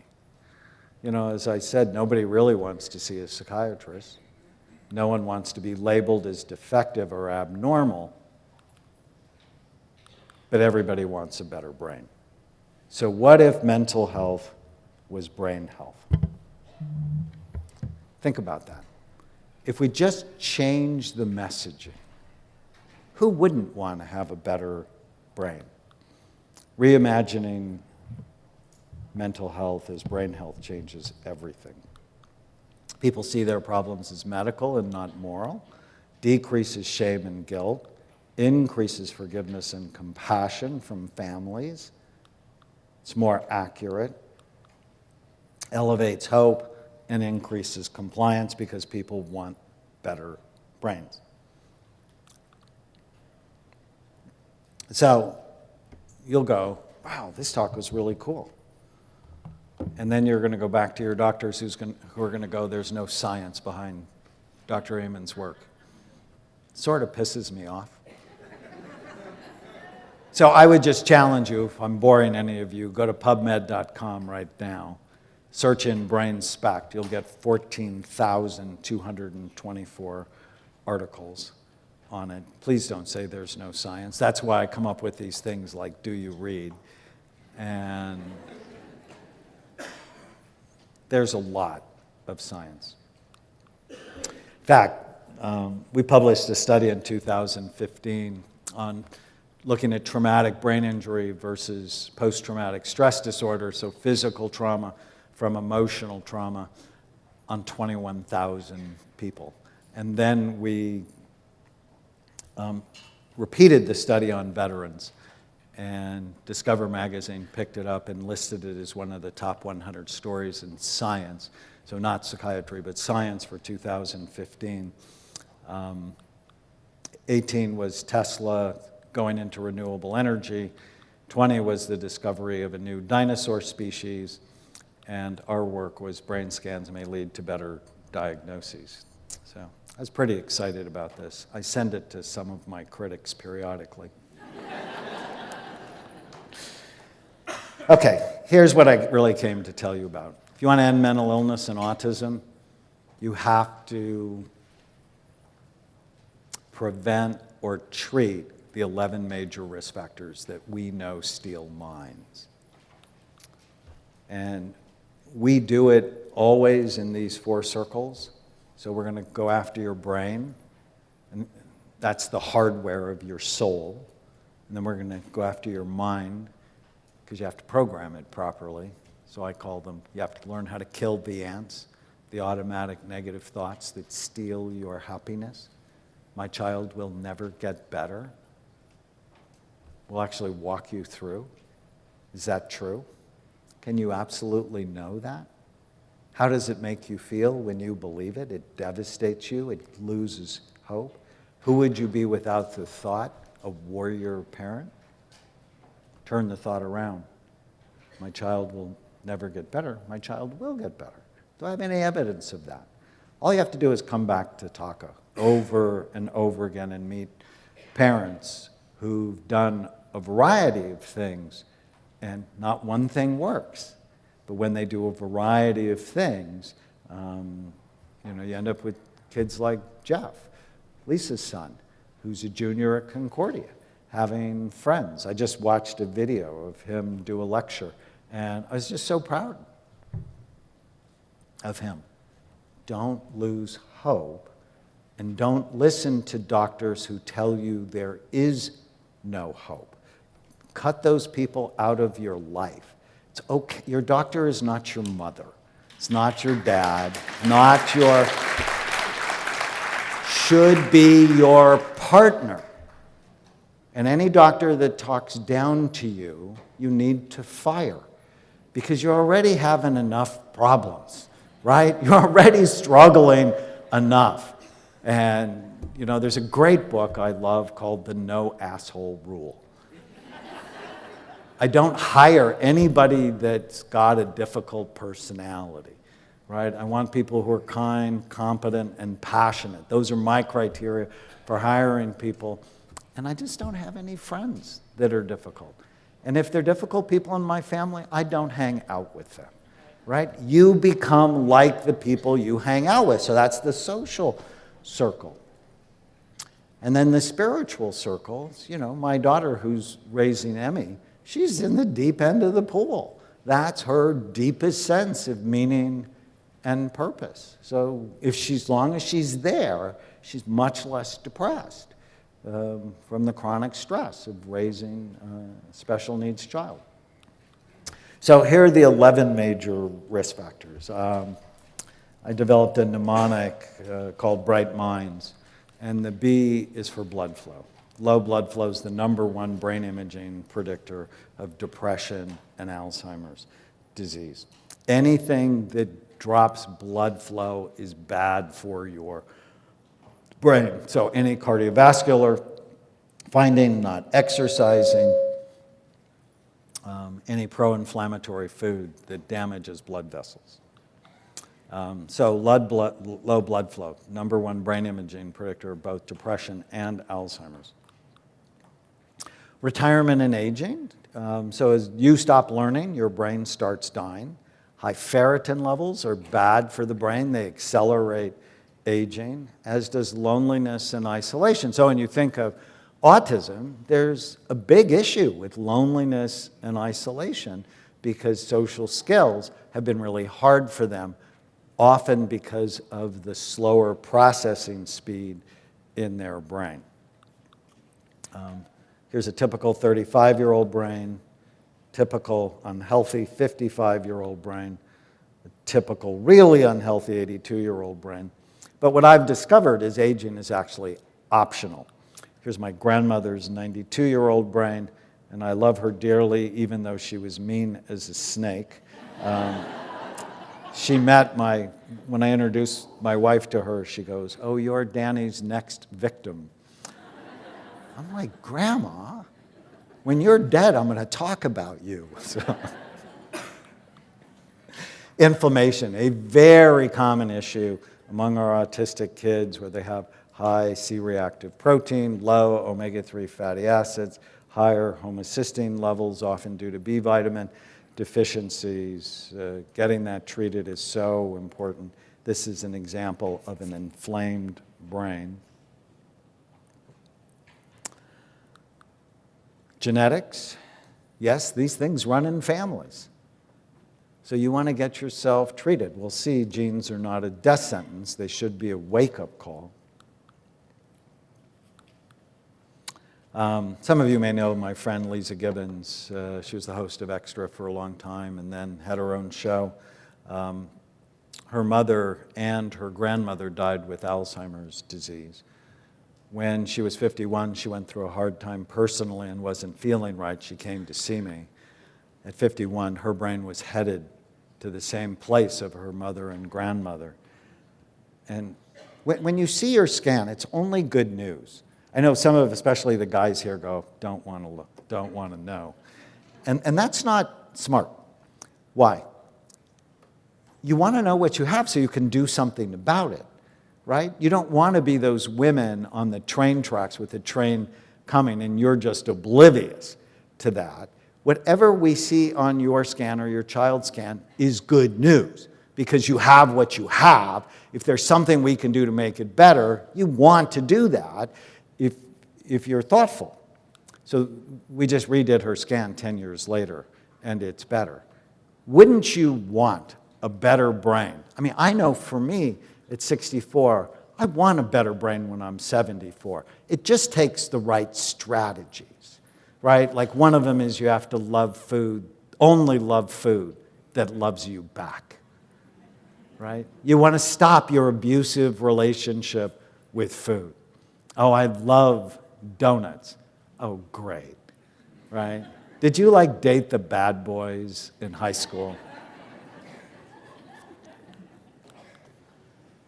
You know, as I said, nobody really wants to see a psychiatrist. No one wants to be labeled as defective or abnormal, but everybody wants a better brain. So what if mental health was brain health? Think about that. If we just change the messaging, who wouldn't want to have a better brain? Reimagining mental health as brain health changes everything. People see their problems as medical and not moral, decreases shame and guilt, increases forgiveness and compassion from families. It's more accurate, elevates hope, and increases compliance because people want better brains. So you'll go, wow, this talk was really cool. And then you're going to go back to your doctors who are going to go, there's no science behind Dr. Amon's work. Sort of pisses me off. So I would just challenge you, if I'm boring any of you, go to pubmed.com right now. Search in brain spect. You'll get 14,224 articles on it. Please don't say there's no science. That's why I come up with these things like, do you read? And there's a lot of science. In fact, we published a study in 2015 on looking at traumatic brain injury versus post-traumatic stress disorder, so physical trauma from emotional trauma, on 21,000 people. And then we repeated the study on veterans, and Discover magazine picked it up and listed it as one of the top 100 stories in science, so not psychiatry, but science for 2015. 18 was Tesla going into renewable energy. 20 was the discovery of a new dinosaur species. And our work was brain scans may lead to better diagnoses. So I was pretty excited about this. I send it to some of my critics periodically. Okay, here's what I really came to tell you about. If you want to end mental illness and autism, you have to prevent or treat the 11 major risk factors that we know steal minds. And we do it always in these 4 circles. So we're going to go after your brain, and that's the hardware of your soul. And then we're going to go after your mind, because you have to program it properly. So I call them, you have to learn how to kill the ants, the automatic negative thoughts that steal your happiness. My child will never get better. We'll actually walk you through. Is that true? Can you absolutely know that? How does it make you feel when you believe it? It devastates you. It loses hope. Who would you be without the thought? A warrior parent? Turn the thought around. My child will never get better. My child will get better. Do I have any evidence of that? All you have to do is come back to TACA over and over again and meet parents who've done a variety of things, and not one thing works. But when they do a variety of things, you end up with kids like Jeff, Lisa's son, who's a junior at Concordia, having friends. I just watched a video of him do a lecture, and I was just so proud of him. Don't lose hope, and don't listen to doctors who tell you there is no hope. Cut those people out of your life. It's okay. Your doctor is not your mother. It's not your dad. Should be your partner. And any doctor that talks down to you, you need to fire, because you're already having enough problems, right? You're already struggling enough. And, there's a great book I love called The No Asshole Rule. I don't hire anybody that's got a difficult personality, right? I want people who are kind, competent, and passionate. Those are my criteria for hiring people. And I just don't have any friends that are difficult. And if they're difficult people in my family, I don't hang out with them, right? You become like the people you hang out with. So that's the social circle. And then the spiritual circles, my daughter who's raising Emmy, she's in the deep end of the pool. That's her deepest sense of meaning and purpose. So as long as she's there, she's much less depressed from the chronic stress of raising a special needs child. So here are the 11 major risk factors. I developed a mnemonic called Bright Minds, and the B is for blood flow. Low blood flow is the #1 brain imaging predictor of depression and Alzheimer's disease. Anything that drops blood flow is bad for your brain. So any cardiovascular finding, not exercising, any pro-inflammatory food that damages blood vessels. So low blood flow, #1 brain imaging predictor of both depression and Alzheimer's. Retirement and aging. So as you stop learning, your brain starts dying. High ferritin levels are bad for the brain. They accelerate aging, as does loneliness and isolation. So when you think of autism, there's a big issue with loneliness and isolation because social skills have been really hard for them, often because of the slower processing speed in their brain. Here's a typical 35-year-old brain, typical unhealthy 55-year-old brain, a typical really unhealthy 82-year-old brain. But what I've discovered is aging is actually optional. Here's my grandmother's 92-year-old brain, and I love her dearly, even though she was mean as a snake. She met when I introduced my wife to her, she goes, "Oh, you're Danny's next victim." I'm like, "Grandma, when you're dead, I'm going to talk about you." So. Inflammation, a very common issue among our autistic kids where they have high C-reactive protein, low omega-3 fatty acids, higher homocysteine levels, often due to B vitamin deficiencies. Getting that treated is so important. This is an example of an inflamed brain. Genetics, yes, these things run in families. So you want to get yourself treated. We'll see genes are not a death sentence. They should be a wake-up call. Some of you may know my friend Lisa Gibbons. She was the host of Extra for a long time and then had her own show. Her mother and her grandmother died with Alzheimer's disease. When she was 51, she went through a hard time personally and wasn't feeling right. She came to see me. At 51, her brain was headed to the same place of her mother and grandmother. And when you see your scan, it's only good news. I know some of, especially the guys here, go, don't want to look, don't want to know. And that's not smart. Why? You want to know what you have so you can do something about it, right? You don't want to be those women on the train tracks with the train coming and you're just oblivious to that. Whatever we see on your scan or your child's scan is good news because you have what you have. If there's something we can do to make it better, you want to do that if you're thoughtful. So we just redid her scan 10 years later, and it's better. Wouldn't you want a better brain? I mean, I know for me, at 64, I want a better brain when I'm 74. It just takes the right strategies, right? Like one of them is you have to love food, only love food that loves you back, right? You want to stop your abusive relationship with food. Oh, I love donuts. Oh, great, right? Did you like date the bad boys in high school?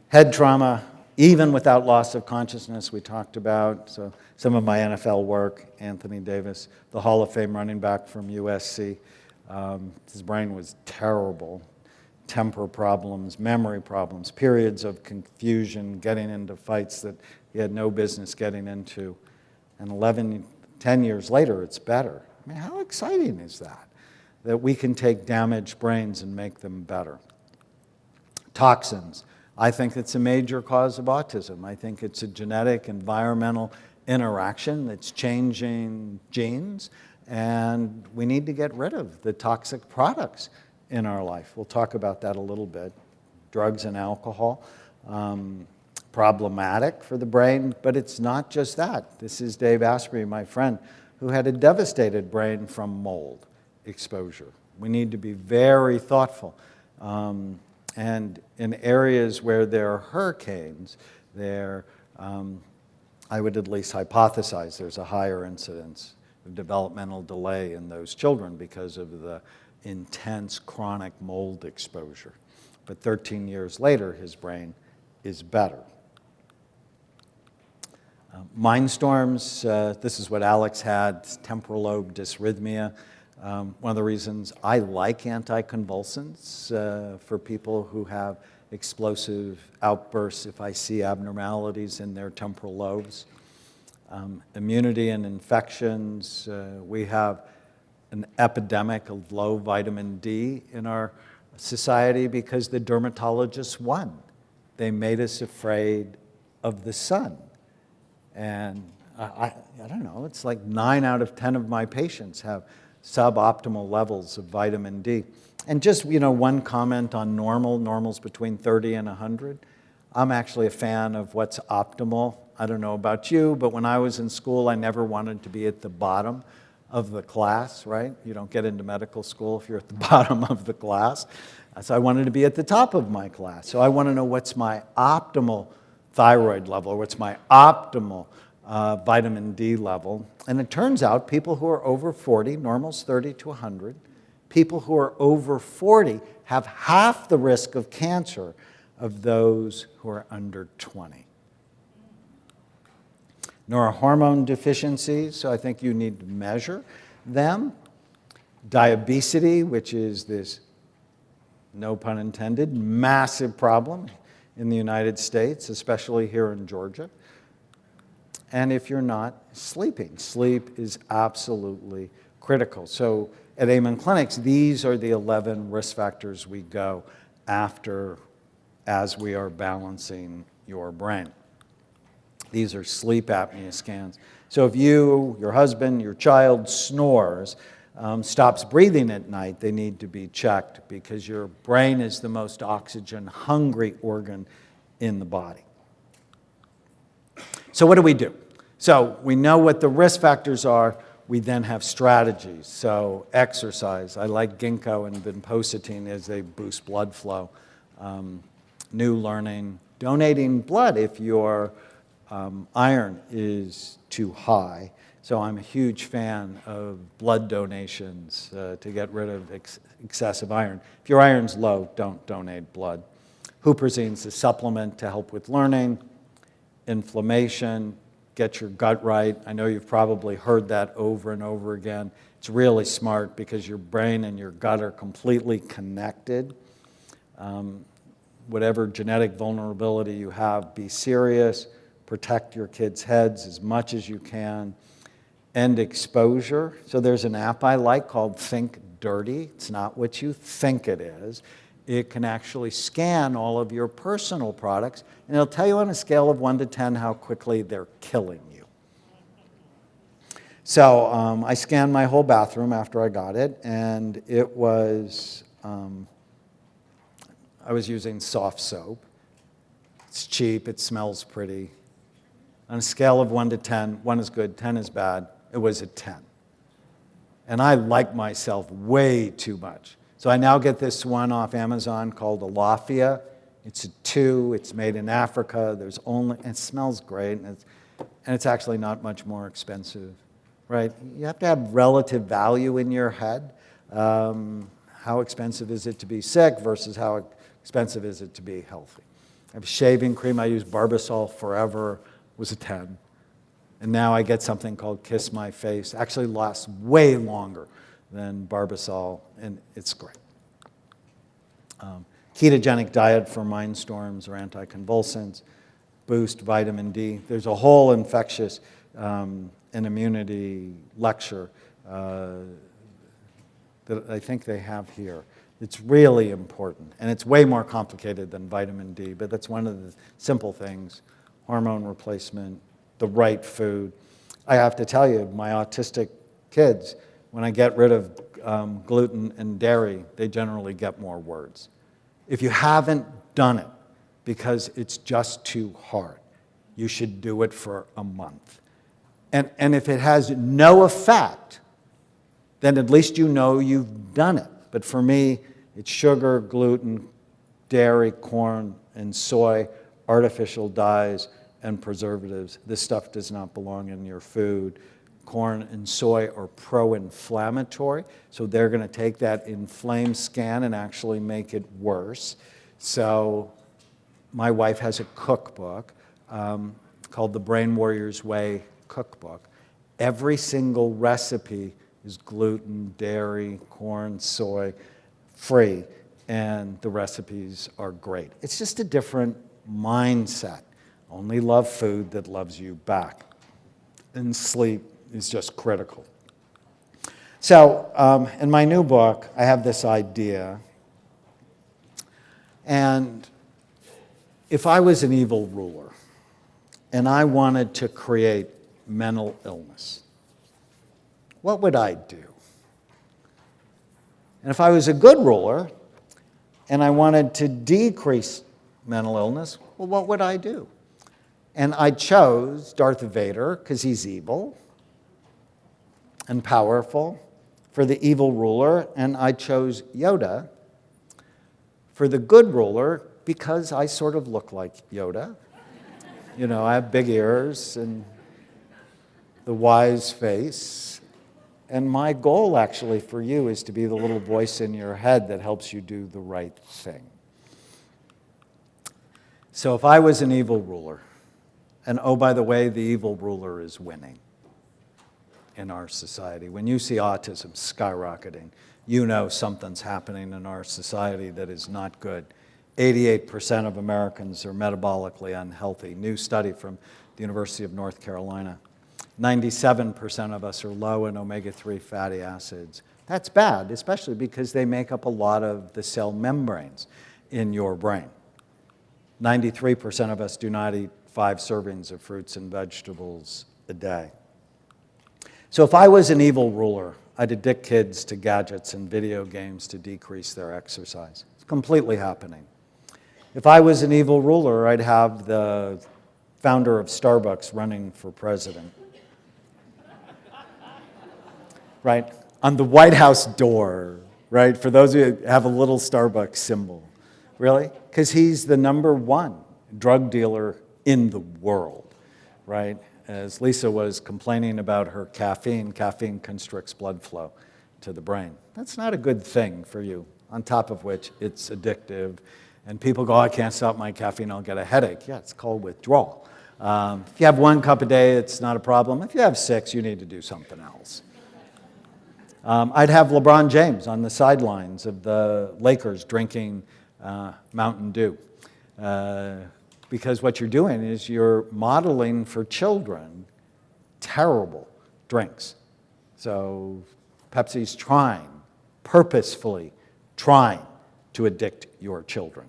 Head trauma, even without loss of consciousness, we talked about. So some of my NFL work, Anthony Davis, the Hall of Fame running back from USC. His brain was terrible. Temper problems, memory problems, periods of confusion, getting into fights that he had no business getting into. And 10 years later, it's better. I mean, how exciting is that? That we can take damaged brains and make them better. Toxins. I think it's a major cause of autism. I think it's a genetic, environmental interaction that's changing genes, and we need to get rid of the toxic products in our life. We'll talk about that a little bit. Drugs and alcohol, problematic for the brain, but it's not just that. This is Dave Asprey, my friend, who had a devastated brain from mold exposure. We need to be very thoughtful. And in areas where there are hurricanes, I would at least hypothesize there's a higher incidence of developmental delay in those children because of the intense chronic mold exposure. But 13 years later, his brain is better. Mind storms, this is what Alex had, temporal lobe dysrhythmia. One of the reasons I like anticonvulsants for people who have explosive outbursts if I see abnormalities in their temporal lobes. Immunity and infections, we have an epidemic of low vitamin D in our society because the dermatologists won. They made us afraid of the sun. And I don't know, it's like 9 out of 10 of my patients have suboptimal levels of vitamin D. And just, one comment on normal's between 30 and 100. I'm actually a fan of what's optimal. I don't know about you, but when I was in school, I never wanted to be at the bottom of the class, right? You don't get into medical school if you're at the bottom of the class. So I wanted to be at the top of my class. So I want to know what's my optimal thyroid level, or what's my optimal vitamin D level. And it turns out people who are over 40, normal's 30 to 100, people who are over 40 have half the risk of cancer of those who are under 20. Neurohormone deficiencies, so I think you need to measure them. Diabesity, which is this, no pun intended, massive problem in the United States, especially here in Georgia. and if you're not, sleeping. Sleep is absolutely critical. So at Amen Clinics, these are the 11 risk factors we go after as we are balancing your brain. These are sleep apnea scans. So if you, your husband, your child snores, stops breathing at night, they need to be checked because your brain is the most oxygen-hungry organ in the body. So what do we do? So we know what the risk factors are. We then have strategies. So exercise. I like ginkgo and vinpocetine as they boost blood flow. New learning. Donating blood if your iron is too high. So I'm a huge fan of blood donations to get rid of excessive iron. If your iron's low, don't donate blood. Huperzine, a supplement to help with learning. Inflammation, get your gut right. I know you've probably heard that over and over again. It's really smart because your brain and your gut are completely connected. Whatever genetic vulnerability you have, be serious. Protect your kids' heads as much as you can. End exposure. So there's an app I like called Think Dirty. It's not what you think it is. It can actually scan all of your personal products, and it'll tell you on a scale of 1 to 10 how quickly they're killing you. So I scanned my whole bathroom after I got it, and it was, I was using soft soap. It's cheap, it smells pretty. On a scale of 1 to 10, 1 is good, 10 is bad, it was a 10. And I like myself way too much. So I now get this one off Amazon called Alafia. It's a 2, it's made in Africa, there's only, and it smells great, and it's actually not much more expensive, right? You have to have relative value in your head. How expensive is it to be sick versus how expensive is it to be healthy? I have shaving cream, I use Barbasol Forever, was a 10. And now I get something called Kiss My Face. Actually lasts way longer than Barbasol, and it's great. Ketogenic diet for mind storms or anticonvulsants, boost vitamin D. There's a whole infectious and immunity lecture that I think they have here. It's really important, and it's way more complicated than vitamin D, but that's one of the simple things. Hormone replacement, the right food. I have to tell you, my autistic kids, when I get rid of gluten and dairy, they generally get more words. If you haven't done it because it's just too hard, you should do it for a month. And if it has no effect, then at least you know you've done it. But for me, it's sugar, gluten, dairy, corn, and soy, artificial dyes, and preservatives. This stuff does not belong in your food. Corn and soy are pro-inflammatory, so they're going to take that inflamed scan and actually make it worse. So my wife has a cookbook called the Brain Warrior's Way cookbook. Every single recipe is gluten, dairy, corn, soy free, and the recipes are great. It's just a different mindset. Only love food that loves you back. And sleep is just critical. So in my new book, I have this idea. And if I was an evil ruler and I wanted to create mental illness, what would I do? And if I was a good ruler and I wanted to decrease mental illness, well, what would I do? And I chose Darth Vader because he's evil and powerful for the evil ruler, and I chose Yoda for the good ruler because I sort of look like Yoda. You know, I have big ears and the wise face. And my goal actually for you is to be the little voice in your head that helps you do the right thing. So if I was an evil ruler, and oh, by the way, the evil ruler is winning in our society. When you see autism skyrocketing, you know something's happening in our society that is not good. 88% of Americans are metabolically unhealthy. New study from the University of North Carolina. 97% of us are low in omega-3 fatty acids. That's bad, especially because they make up a lot of the cell membranes in your brain. 93% of us do not eat 5 servings of fruits and vegetables a day. So if I was an evil ruler, I'd addict kids to gadgets and video games to decrease their exercise. It's completely happening. If I was an evil ruler, I'd have the founder of Starbucks running for president. Right? On the White House door, right? For those of you who have a little Starbucks symbol. Really? Because he's the #1 drug dealer in the world, right? As Lisa was complaining about her caffeine constricts blood flow to the brain. That's not a good thing for you, on top of which it's addictive. And people go, oh, I can't stop my caffeine, I'll get a headache. Yeah, it's called withdrawal. If you have 1 cup a day, it's not a problem. If you have 6, you need to do something else. I'd have LeBron James on the sidelines of the Lakers drinking Mountain Dew. Because what you're doing is you're modeling for children terrible drinks. So Pepsi's purposefully trying to addict your children.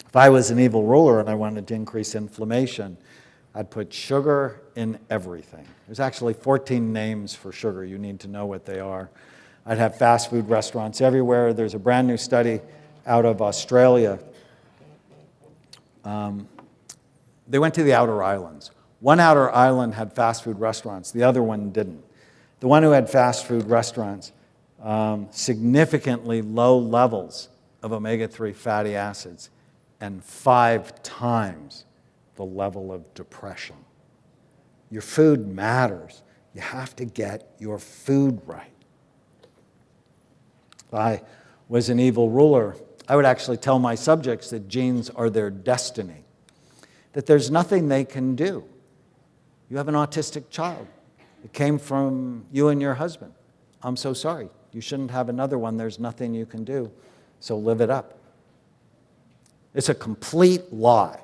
If I was an evil ruler and I wanted to increase inflammation, I'd put sugar in everything. There's actually 14 names for sugar. You need to know what they are. I'd have fast food restaurants everywhere. There's a brand new study out of Australia. They went to the outer islands. One outer island had fast food restaurants. The other one didn't. The one who had fast food restaurants, significantly low levels of omega-3 fatty acids and 5 times the level of depression. Your food matters. You have to get your food right. If I was an evil ruler, I would actually tell my subjects that genes are their destiny, that there's nothing they can do. You have an autistic child. It came from you and your husband. I'm so sorry. You shouldn't have another one. There's nothing you can do, so live it up. It's a complete lie.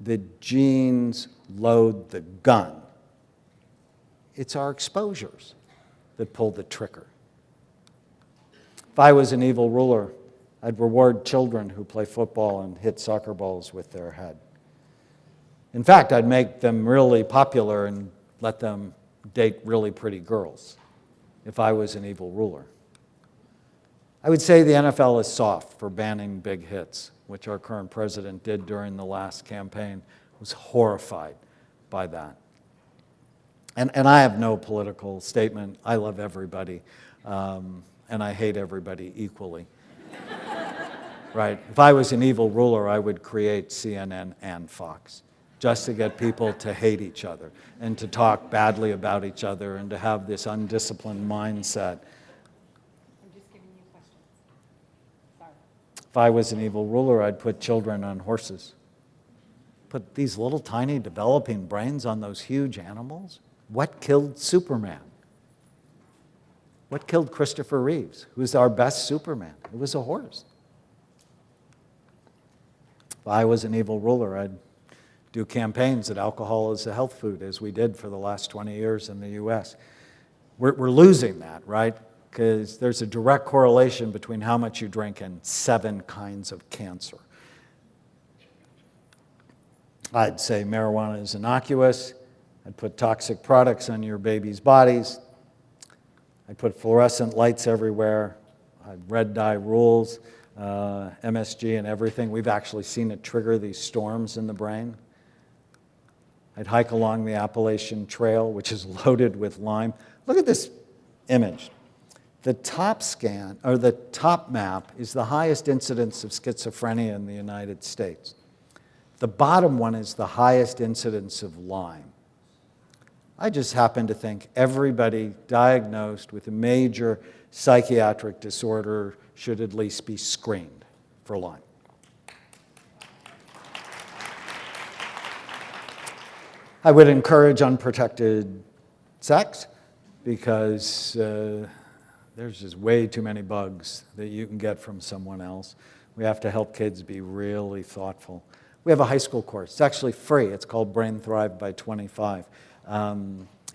The genes load the gun. It's our exposures that pull the trigger. If I was an evil ruler, I'd reward children who play football and hit soccer balls with their head. In fact, I'd make them really popular and let them date really pretty girls if I was an evil ruler. I would say the NFL is soft for banning big hits, which our current president did during the last campaign. I was horrified by that. And I have no political statement. I love everybody, and I hate everybody equally. Right? If I was an evil ruler, I would create CNN and Fox just to get people to hate each other and to talk badly about each other and to have this undisciplined mindset. I'm just giving you questions. Sorry. If I was an evil ruler, I'd put children on horses. Put these little tiny developing brains on those huge animals. What killed Superman? What killed Christopher Reeves, who's our best Superman? It was a horse. If I was an evil ruler, I'd do campaigns that alcohol is a health food, as we did for the last 20 years in the US. We're losing that, right? Because there's a direct correlation between how much you drink and 7 kinds of cancer. I'd say marijuana is innocuous. I'd put toxic products on your baby's bodies. I'd put fluorescent lights everywhere. I'd red dye rules, MSG and everything. We've actually seen it trigger these storms in the brain. I'd hike along the Appalachian Trail, which is loaded with lime. Look at this image. The top scan, or the top map, is the highest incidence of schizophrenia in the United States. The bottom one is the highest incidence of Lyme. I just happen to think everybody diagnosed with a major psychiatric disorder should at least be screened for Lyme. I would encourage unprotected sex because there's just way too many bugs that you can get from someone else. We have to help kids be really thoughtful. We have a high school course. It's actually free. It's called Brain Thrive by 25.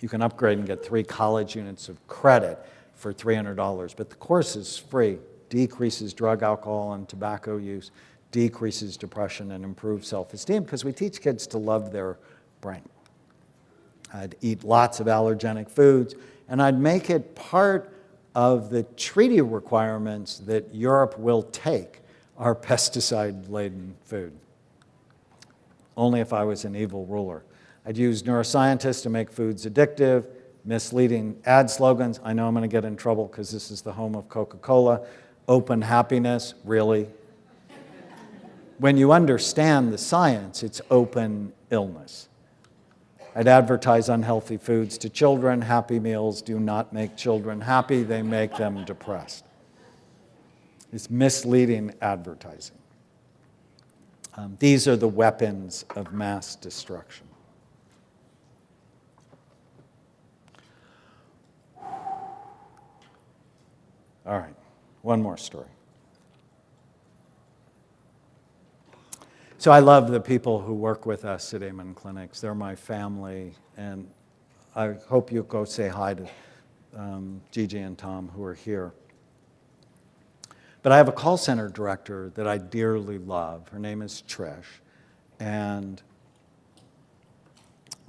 You can upgrade and get 3 college units of credit for $300, but the course is free. Decreases drug, alcohol, and tobacco use, decreases depression, and improves self-esteem, because we teach kids to love their brain. I'd eat lots of allergenic foods, and I'd make it part of the treaty requirements that Europe will take our pesticide-laden food. Only if I was an evil ruler. I'd use neuroscientists to make foods addictive, misleading ad slogans. I know I'm going to get in trouble because this is the home of Coca-Cola. Open happiness, really? When you understand the science, it's open illness. I'd advertise unhealthy foods to children. Happy meals do not make children happy, they make them depressed. It's misleading advertising. These are the weapons of mass destruction. All right, one more story. So I love the people who work with us at Amen Clinics. They're my family, and I hope you'll go say hi to Gigi and Tom, who are here. But I have a call center director that I dearly love. Her name is Trish, and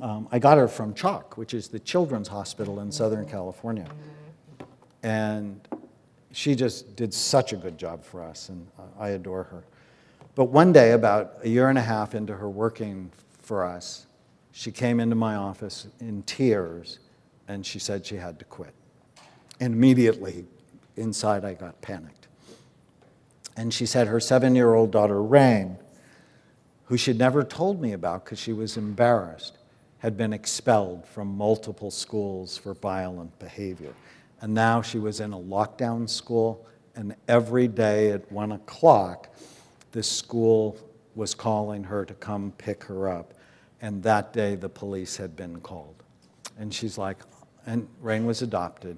I got her from CHOC, which is the Children's Hospital in Southern California. And she just did such a good job for us, and I adore her. But one day, about 1.5 years into her working for us, she came into my office in tears, and she said she had to quit. And immediately, inside, I got panicked. And she said her 7-year-old daughter, Rain, who she'd never told me about because she was embarrassed, had been expelled from multiple schools for violent behavior. And now she was in a lockdown school, and every day at 1 o'clock, the school was calling her to come pick her up. And that day, the police had been called. And she's like, and Rain was adopted,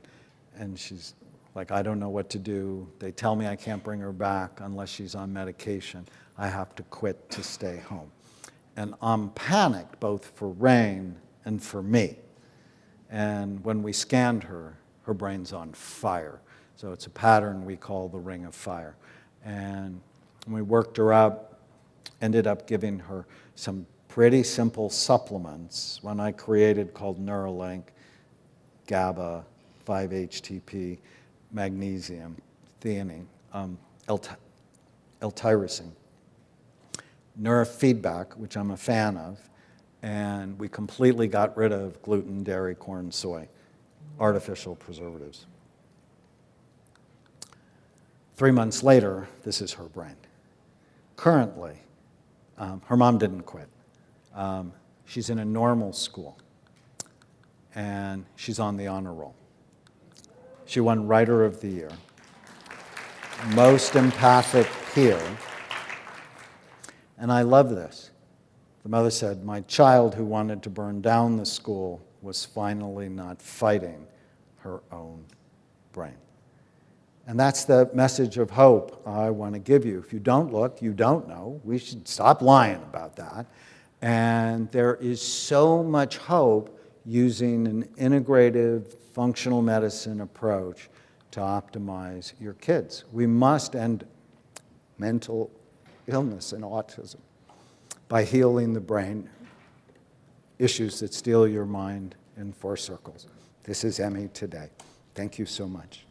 and she's like, I don't know what to do. They tell me I can't bring her back unless she's on medication. I have to quit to stay home. And I'm panicked, both for Rain and for me. And when we scanned her, her brain's on fire. So it's a pattern we call the ring of fire. And we worked her up, ended up giving her some pretty simple supplements, one I created called Neuralink, GABA, 5-HTP, magnesium, theanine, L-tyrosine, neurofeedback, which I'm a fan of, and we completely got rid of gluten, dairy, corn, soy, artificial preservatives. 3 months later, this is her brain. Currently, her mom didn't quit. She's in a normal school, and she's on the honor roll. She won Writer of the Year, most empathic peer, and I love this. The mother said, my child who wanted to burn down the school was finally not fighting her own brain. And that's the message of hope I want to give you. If you don't look, you don't know. We should stop lying about that. And there is so much hope using an integrative functional medicine approach to optimize your kids. We must end mental illness and autism by healing the brain issues that steal your mind in 4 circles. This is Emmy today. Thank you so much.